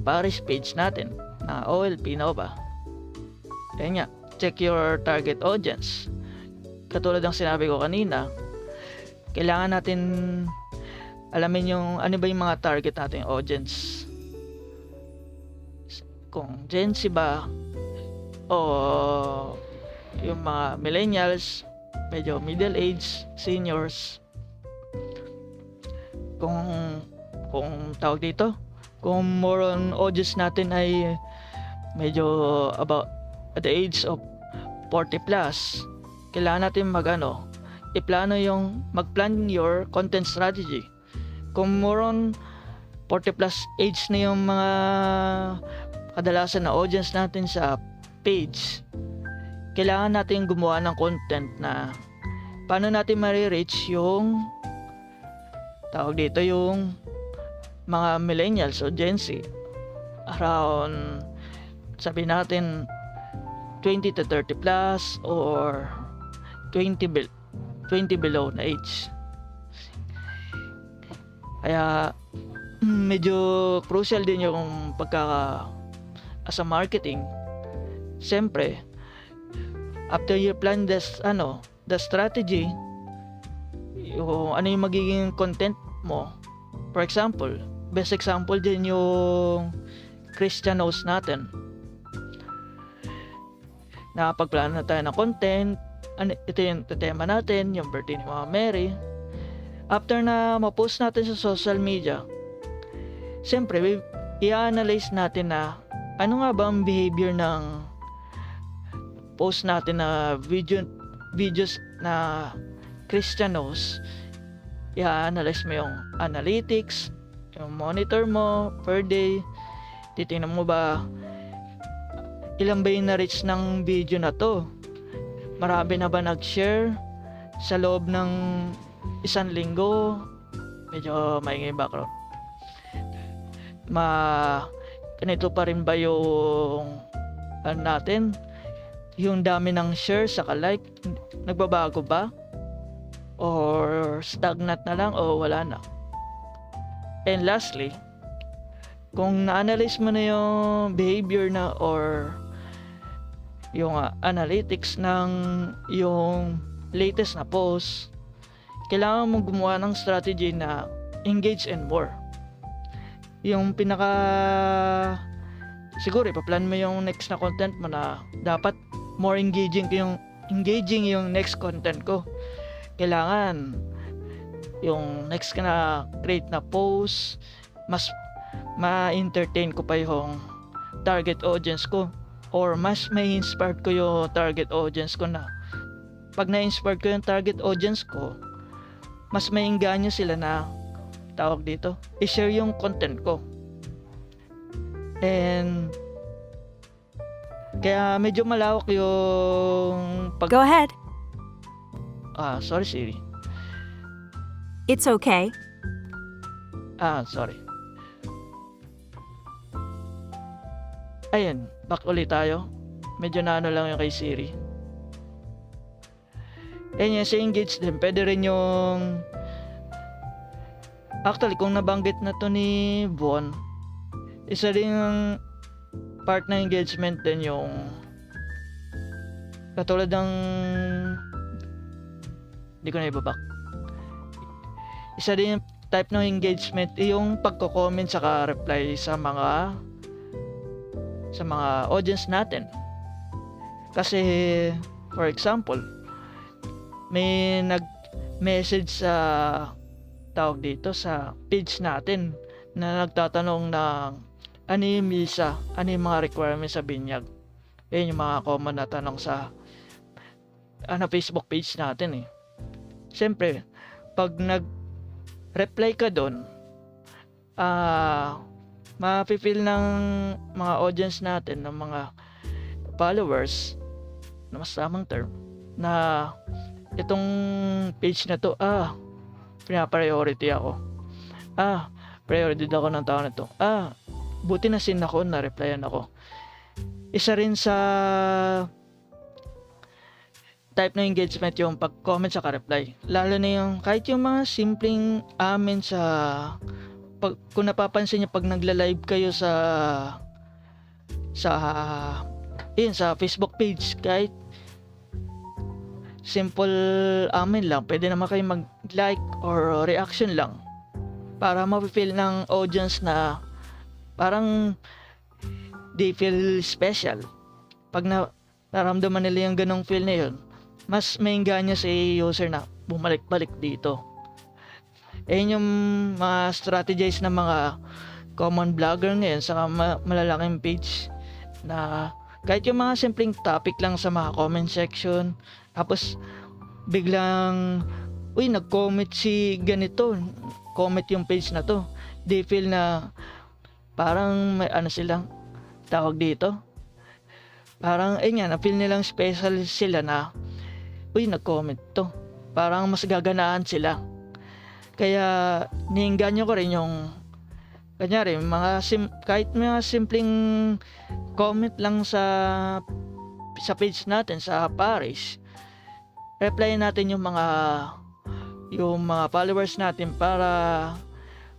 parish page natin na OLP Nova. Kaya nga, check your target audience. Katulad ng sinabi ko kanina, kailangan natin alamin yung ano ba yung mga target nating audience. Kung Gen Z ba o yung mga millennials, medyo middle age, seniors. Kung tawag dito, kung more on audience natin ay medyo about at the age of 40 plus, kailangan natin mag-plan your content strategy. Kung more on 40 plus age na yung mga kadalasan na audience natin sa page, kailangan natin gumawa ng content na paano natin ma-reach yung tawag dito yung mga millennials o Gen Z around, sabi natin 20 to 30 plus or 20 below na age. Kaya medyo crucial din yung as a marketing. Siyempre, after you plan the strategy, yung ano yung magiging content mo. For example, best example din yung Christian host natin. Nakapagplano na tayo ng content. Ito yung tema natin, yung birthday ni Mama Mary. After na ma-post natin sa social media, siyempre, i-analyze natin na ano nga ba ang behavior ng post natin na videos na Christian host. I-analyze mo yung analytics, yung monitor mo per day. Titingnan mo ba ilan ba yung na-reach ng video na to? Marami na ba nag-share sa loob ng isang linggo? Medyo maingay background. Ganito pa rin ba yung natin? Yung dami ng share saka like, nagbabago ba? Or stagnant na lang o wala na? And lastly, kung na-analyze mo na yung behavior na or yung analytics ng yung latest na post, kailangan mong gumawa ng strategy na engage and more. yung pinaka siguro ipaplan mo yung next na content mo na dapat more engaging yung next content ko. Kailangan yung next ka na create na post, mas ma-entertain ko pa yung target audience ko, or mas may inspired ko yung target audience ko, na pag na-inspired ko yung target audience ko, mas maingganyo sila na tawag dito, i-share yung content ko. And kaya medyo malawak yung Go ahead. sorry Siri. It's okay. Sorry. Ayun, back ulit tayo. Medyo naano lang yung kay Siri. Ayun yung sa engage din. Pwede rin yung actually kung nabanggit na to ni Von, isa rin yung part na engagement din yung katulad ng hindi ko na ibabak. Isa din yung type ng engagement yung pagko-comment saka reply sa mga audience natin. Kasi for example, may nag-message sa tawag dito sa page natin na nagtatanong ng ano yung visa, ano yung mga requirements sa binyag. Yan yung mga common na tanong sa Facebook page natin eh. Siyempre, pag nag-reply ka doon, mapipil ng mga audience natin, ng mga followers, na mas tamang term, na itong page na to, pina-priority ako. Priority ako ng tao na to. Buti na sin ako, na-replyan ako. Isa rin sa type na engagement yung pag-comment sa reply. Lalo na yung kahit yung mga simpleng amen sa kung napapansin niyo pag nagla-live kayo sa Facebook page, kahit simple amen lang, pwede naman kayo mag-like or reaction lang para ma-feel ng audience na parang they feel special. Pag naramdaman nila yung ganong feel na yun, mas maingganyo si user na bumalik-balik dito. Ayun yung mga strategize ng mga common vlogger ngayon sa malalaking page, na kahit yung mga simpleng topic lang sa mga comment section, tapos biglang nag-comment si ganito, comment yung page na to, they feel na parang may silang tawag dito, parang na-feel nilang special sila na nag-comment to, parang mas gaganaan sila. Kaya niingganyo ko rin yung kanyari kahit mga simpleng comment lang sa page natin sa parish, reply natin yung mga followers natin para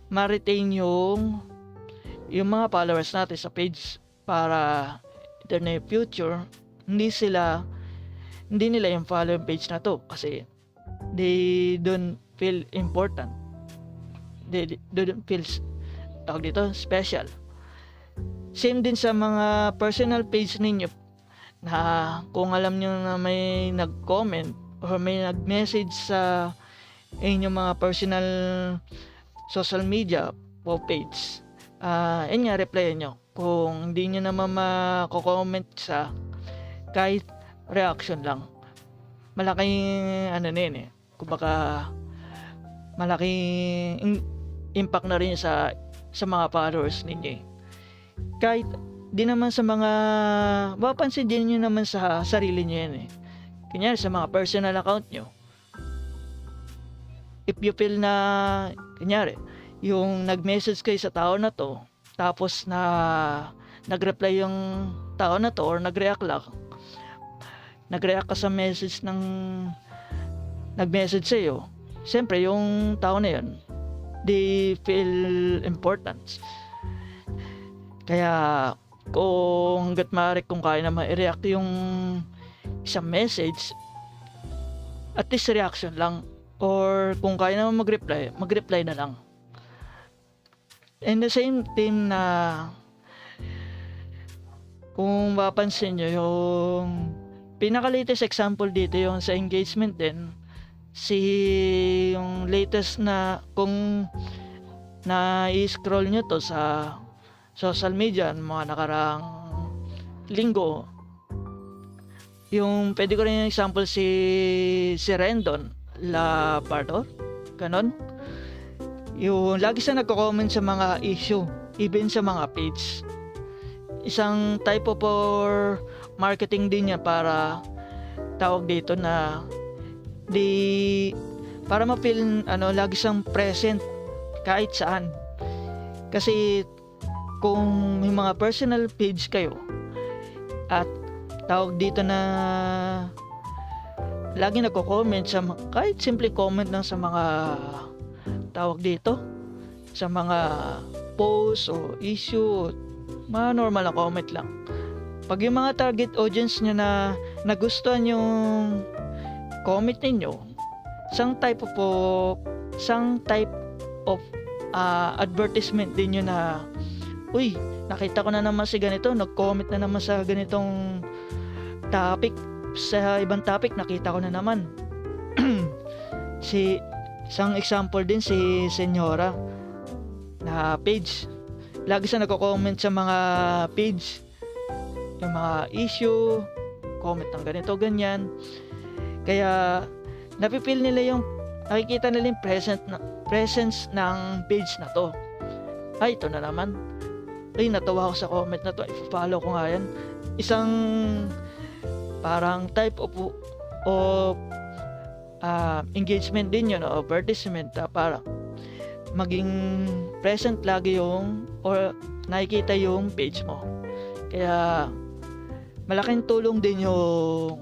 ma-retain yung mga followers natin sa page, para in the future hindi nila yung follow page na to kasi they don't feel important, they don't feel tawag dito special. Same din sa mga personal page ninyo, na kung alam nyo na may nag-comment or may nag-message sa inyong mga personal social media o page, replyan nyo. Kung hindi nyo naman mako-comment sa kahit reaction lang, malaking kumbaga malaking impact na rin sa mga followers ninyo eh. Kahit di naman sa mga mapapansin din nyo naman sa sarili nyo yan eh. Kanya sa mga personal account nyo, if you feel na kunyari yung nag-message kayo sa tao na to, tapos na nag-reply yung tao na to or nag-react ka sa message ng nag-message sa iyo, siyempre yung tao na yun, they feel important. Kaya kung hanggat maaari, kung kaya naman i-react yung isang message, at least reaction lang, or kung kaya naman mag-reply na lang. And the same team na kung mapapansin nyo yung pinaka-latest example dito yung sa engagement din, yung latest na kung na-scroll nyo to sa social media mga nakaraang linggo, yung pwede ko rin yung example si Rendon Lapardor, ganon. Yung lagi siya nagko-comment sa mga issue, even sa mga page. Isang type of for marketing din niya para tawag dito na para ma-feel lagi siyang present kahit saan. Kasi kung may mga personal page kayo at tawag dito na lagi nagko-comment sa kahit simple comment lang sa mga tawag dito sa mga post o issue, mga normal na comment lang. Pag yung mga target audience nyo na nagustuhan yung comment ninyo, isang type of advertisement din yun na, uy, nakita ko na naman si ganito, nag-comment na naman sa ganitong topic, sa ibang topic nakita ko na naman. Isang example din si Senyora na page, lagi siya nagko-comment sa mga page, yung mga issue, comment ng ganito, ganyan. Kaya napipil nila yung, nakikita nila yung presence ng page na to. Ay, ito na naman. Ay, natawa ako sa comment na to. I-follow ko nga yan. Isang parang type of engagement din yun, o advertisement, para maging present lagi yung or nakikita yung page mo. Kaya malaking tulong din yung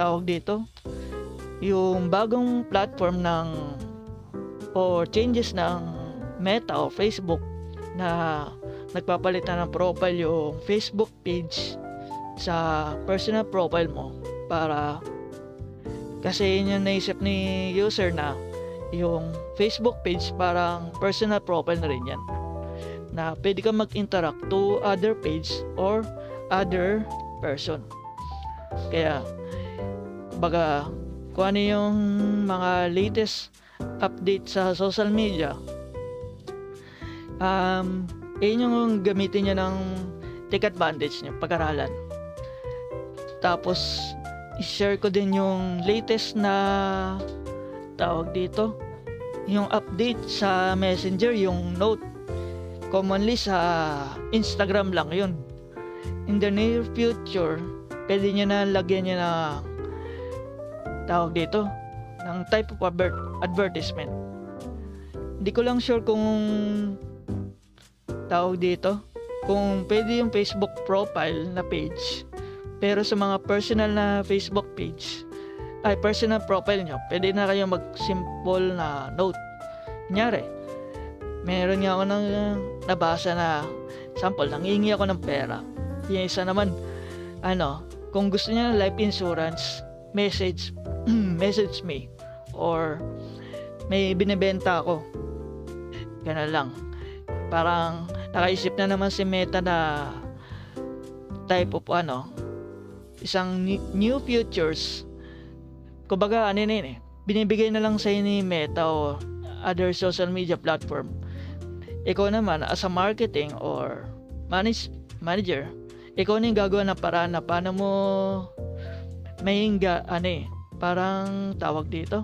tawag dito, yung bagong platform or changes ng Meta o Facebook na nagpapalitan ng profile yung Facebook page sa personal profile mo, para kasi yun yung naisip ni user na yung Facebook page parang personal profile na rin yan, na pwede ka mag-interact to other page or other person. Kaya baga kung ano yung mga latest update sa social media, yun yung gamitin nyo ng take advantage nyo, pag-aralan. Tapos i-share ko din yung latest na tawag dito, yung update sa Messenger, yung note. Commonly sa Instagram lang yun. In the near future, pwede nyo na lagyan nyo na tawag dito ng type of advertisement. Hindi ko lang sure kung tawag dito, kung pwede yung Facebook profile na page, pero sa mga personal na Facebook page, ay personal profile nyo, pwede na kayo mag-simple na note. Kunyari, meron nga ako nabasa na sample, nangingi ako ng pera. Yung isa naman, kung gusto niya ng life insurance, message me, or may binibenta ako. Ganun lang. Parang nakaisip na naman si Meta na type of isang new features. Kumbaga binibigay na lang sa ni Meta o other social media platform. Ikaw naman as a marketing or manager, ikaw na yung gagawa ng paraan na paano mo parang tawag dito,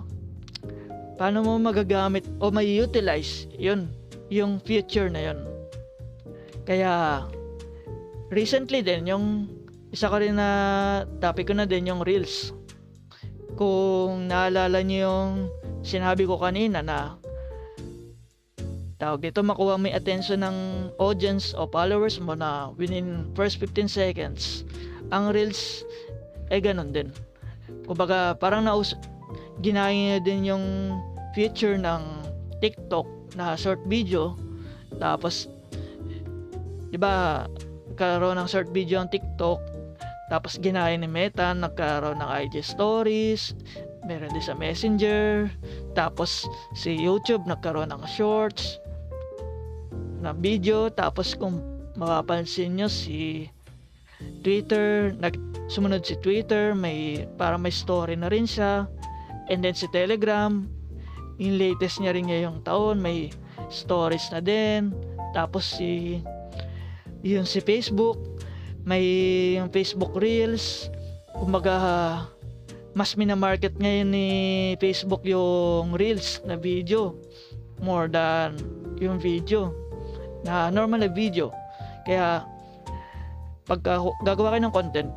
paano mo magagamit o may utilize yung feature na yun. Kaya recently din, yung isa ko rin na topic ko na din yung Reels. Kung naalala niyo yung sinabi ko kanina na tawag dito, makuha mo yung attention ng audience o followers mo na within first 15 seconds. Ang Reels ganun din. Kumbaga parang ginaya niya din yung feature ng TikTok na short video. Tapos diba nagkaroon ng short video ang TikTok, tapos ginaya ni Meta, nagkaroon ng IG stories, meron din sa Messenger, tapos si YouTube nagkaroon ng shorts, na video. Tapos kung mapapansin nyo si Twitter, sumunod si Twitter, para may story na rin siya. And then si Telegram, yung latest niya rin ngayong taon, may stories na din. Tapos yung si Facebook, may yung Facebook Reels. Kumbaga, mas minamarket ngayon ni Facebook yung Reels na video more than yung video na normal na video. Kaya pagka gagawa kayo ng content,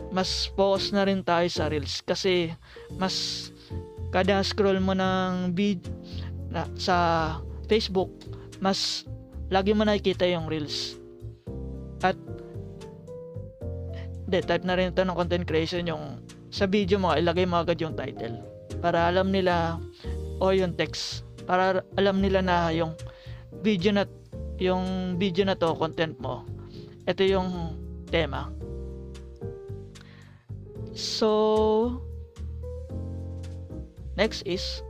mas focus na rin tayo sa Reels kasi mas kada scroll mo ng sa Facebook, mas lagi mo nakikita yung Reels. At type na rin ito ng content creation, yung sa video mo ilagay mo agad yung title para alam nila, o yung text para alam nila na yung video na to, content mo, ito yung tema. So next is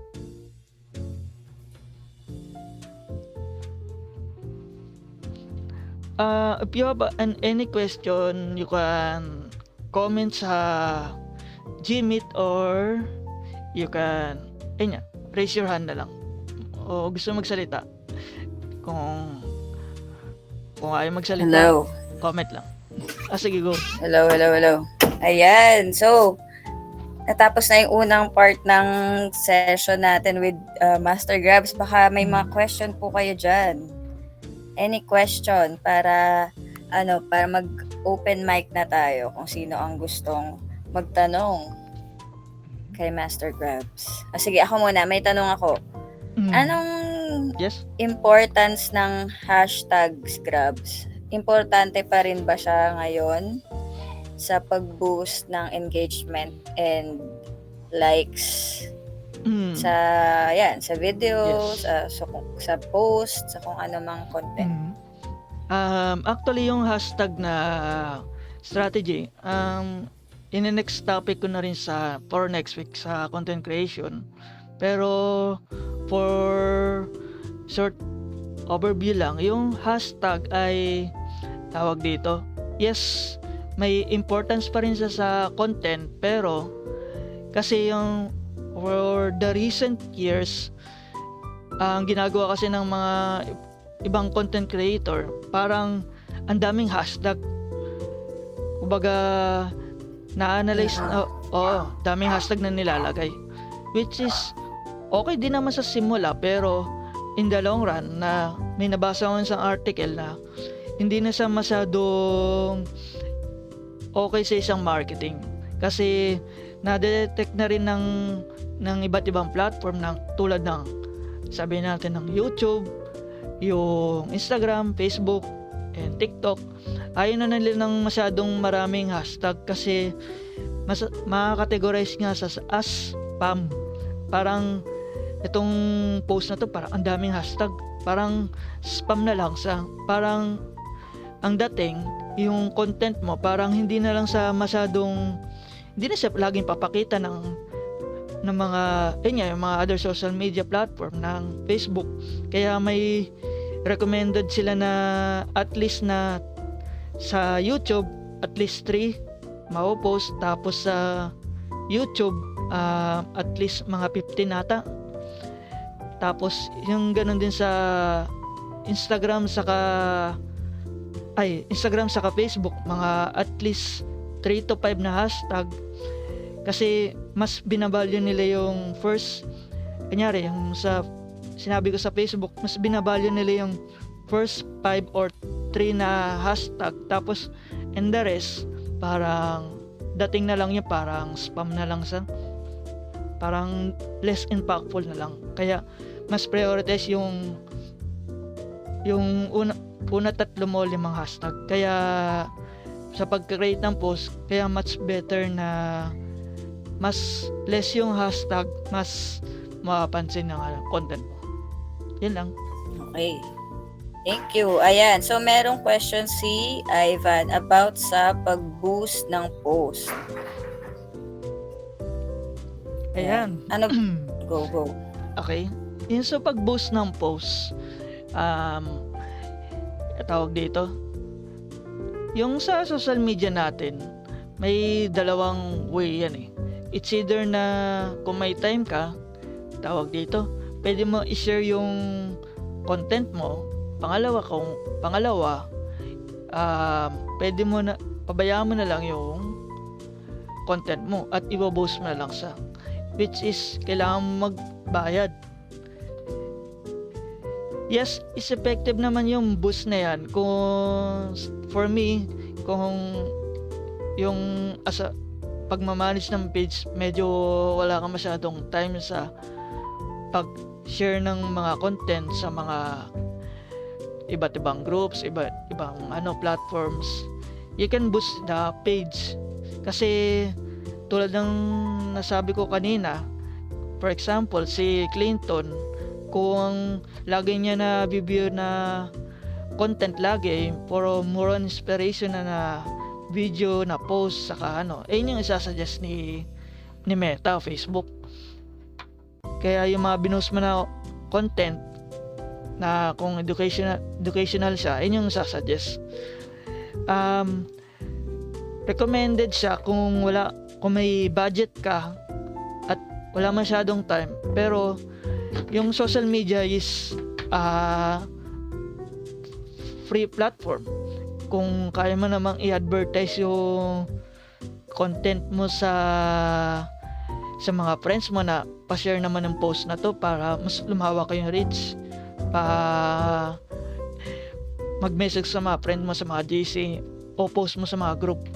if you have any question, you can comment sa Gmeet or you can raise your hand na lang o gusto magsalita. Kung ayaw magsalita, Hello. comment lang. Sige, go. Hello. Ayan. So, natapos na yung unang part ng session natin with Master Grabs. Baka may mga question po kayo dyan. Any question para mag-open mic na tayo kung sino ang gustong magtanong kay Master Grabs. Sige, ako muna. May tanong ako. Anong Yes? importance ng hashtags Grabs? Importante pa rin ba siya ngayon sa pag-boost ng engagement and likes sa videos, Yes. sa post, sa kung ano mang content? Actually, yung hashtag na strategy, in-next topic ko na rin for next week sa content creation. Pero for short overview lang, yung hashtag ay tawag dito. Yes, may importance pa rin sa content, pero kasi yung for the recent years, ang ginagawa kasi ng mga ibang content creator, parang ang daming hashtag. Kumbaga, na-analyze daming hashtag na nilalagay. Which is okay din naman sa simula, pero in the long run, na may nabasa ko isang article na hindi na siya masyadong okay sa isang marketing. Kasi na-detect na rin ng iba't ibang platform tulad ng sabihin natin ng YouTube, yung Instagram, Facebook, and TikTok. Ayaw na nila ng masyadong maraming hashtag kasi makakategorize nga as spam. Parang itong post na to, parang ang daming hashtag, parang spam na lang parang ang dating yung content mo, parang hindi na siya laging papakita ng mga yung mga other social media platform ng Facebook. Kaya may recommended sila na at least na sa YouTube at least 3 mao-post, tapos sa YouTube at least mga 15 nata. Tapos yung ganun din sa Instagram saka Facebook, mga at least 3 to 5 na hashtag. Kasi mas binavalue nila yung first, kunyari yung sa sinabi ko sa Facebook, mas binavalue nila yung first 5 or 3 na hashtag, tapos and the rest parang dating na lang yun, parang spam na lang parang less impactful na lang. Kaya mas prioritize yung una 3 mo 5 hashtag. Kaya sa pagka-create ng post, kaya much better na mas less yung hashtag, mas mapapansin ng content mo. Yan lang. Okay. Thank you. Ayan. So, merong question si Ivan about sa pag-boost ng post. Ayan. Ano? Go. Okay. Yung sa pag-boost ng post, tawag dito, yung sa social media natin, may dalawang way yan eh. It's either na kung may time ka, tawag dito, pwede mo i-share yung content mo. Pangalawa, pwede mo na, pabayaan mo na lang yung content mo at ibabost mo na lang sa, which is kailangan mo magbayad. Yes, is effective naman yung boost na yan kung for me, kung yung pagmamanage ng page, medyo wala ka masyadong time sa pag-share ng mga content sa mga iba't ibang groups, ibang platforms. You can boost the page. Kasi tulad ng nasabi ko kanina, for example, si Clinton, kung lagi niya na view na content lagi, puro more on inspiration na video na post, saka yun yung isasuggest ni Meta, Facebook. Kaya yung mga binost mo na content na kung educational siya, yun yung isasuggest. Recommended siya kung may budget ka at wala masyadong time, pero yung social media is free platform. Kung kaya mo namang i-advertise yung content mo sa mga friends mo na pa-share naman ng post na to para mas lumawak yung reach, mag-message sa mga friend mo sa mga GC o post mo sa mga group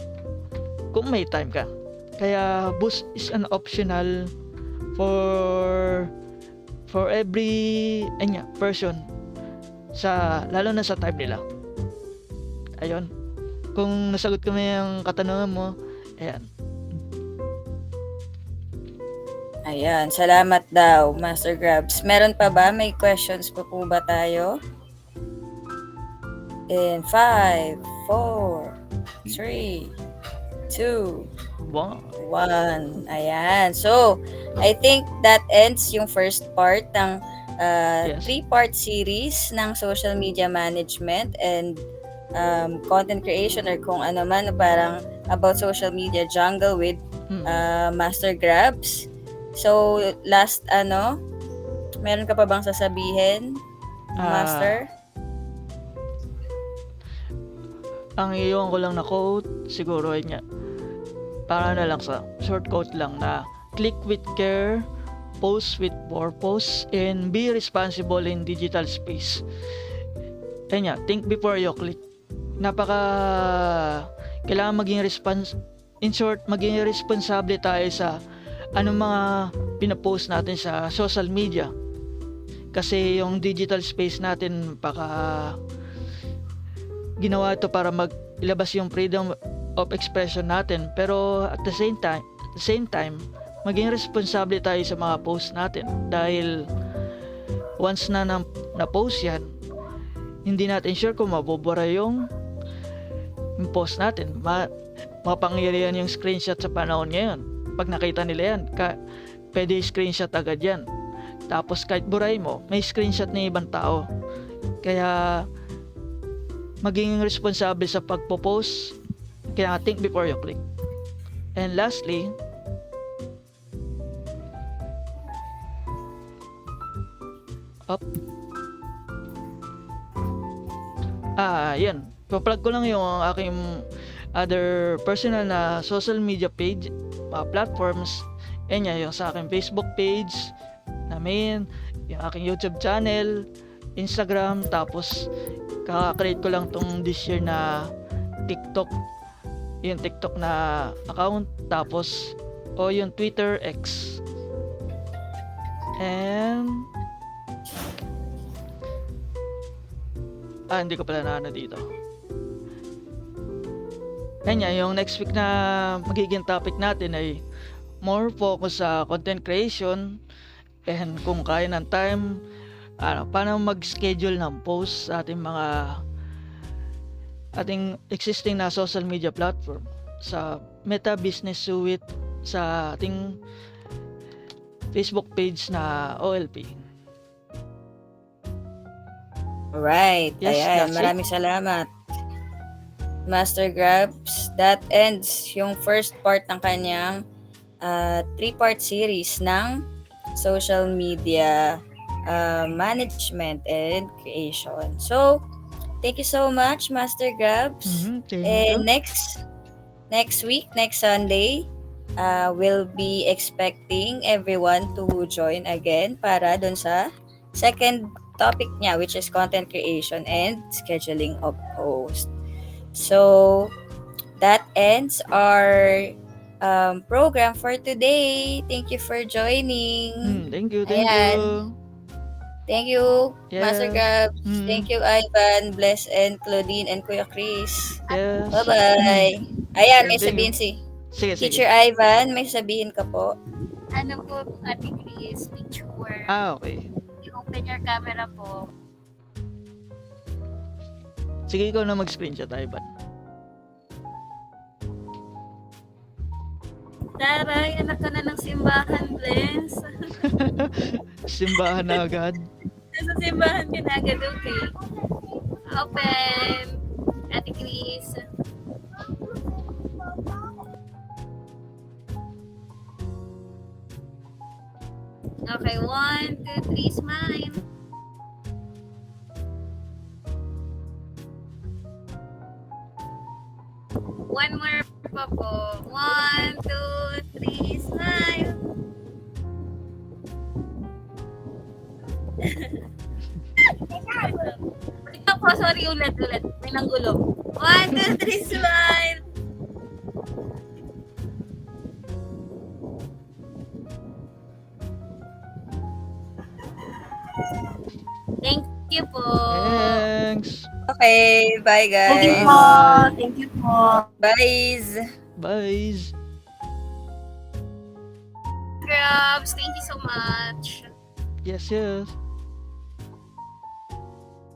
kung may time ka. Kaya boost is an optional for every person, lalo na sa time nila. Ayun, kung nasagot ko yung katanungan mo, Ayan, salamat daw, Master Grabs. Meron pa ba? May questions pa po ba tayo? In 5, 4, 3, 2, wow. 1. Ayan. So, I think that ends yung first part ng Yes. 3-part series ng social media management and content creation or kung ano man, parang about social media jungle with Master Grabs. So, last meron ka pa bang sasabihin, Master? Ang iyon ko lang na quote, siguro ay para na lang sa short quote lang na click with care, post with purpose, and be responsible in digital space. Think before you click. Kailangan maging maging responsable tayo sa anong mga pinapost natin sa social media. Kasi yung digital space natin, ginawa ito para ilabas yung freedom of expression natin, pero at the same time maging responsable tayo sa mga post natin, dahil once na post yan, hindi natin sure kung mabubura yung post natin. Mapangyarihan yung screenshot sa panahon ngayon. Pag nakita nila yan, pwede screenshot agad yan, tapos kahit buray mo, may screenshot ng ibang tao. Kaya maging responsable sa pagpo-post, kaya think before you click. And lastly, yan. Pa-plug ko lang yung aking other personal na social media page, platforms. Yung sa aking Facebook page namin, yung aking YouTube channel, Instagram, tapos kaka-create ko lang tong this year na TikTok, yung TikTok na account, tapos yung Twitter X. And hindi ko pala na dito. Yung next week na magiging topic natin ay more focus sa content creation, and kung kaya ng time, paano mag-schedule ng post sa ating existing na social media platform, sa Meta Business Suite, sa ating Facebook page na OLP. Alright. Yes, Ayan. that's it. Maraming salamat. Master Grabs. That ends yung first part ng kanyang 3-part series ng social media management and creation. So, thank you so much, Master Grabs. Thank And you. next week, next Sunday, we'll be expecting everyone to join again para dun sa second topic niya, which is content creation and scheduling of post. So, that ends our program for today. Thank you for joining. Thank you. Ayan. Thank you, Master Yes. Gabs. Thank you, Ivan, Bless, and Claudine, and Kuya Chris. Yes. Bye-bye. Ayan, may Thank you. sabihin si Sige, Teacher sige. Ivan, may sabihin ka po. Ano po, Ate Chris, picture. Okay. I-open your camera po. Sige, ikaw na mag-screenshot, Ivan. Taray, anak ka na ng simbahan, Bless. Simbahan na agad. Nasa simbahan ka na agad, okay? Open. Ate Chris. Okay, 1, 2, 3, smile. One more pa po. 1, 2, 3, smile. Ito po, sorry, ulit. May nanggulo. 1, 2, 3, smile. Thank you po. Thanks. Okay, bye guys. Thank you po. Thank you po. Bye. Bye. Grabs, thank you so much. Yes, yes.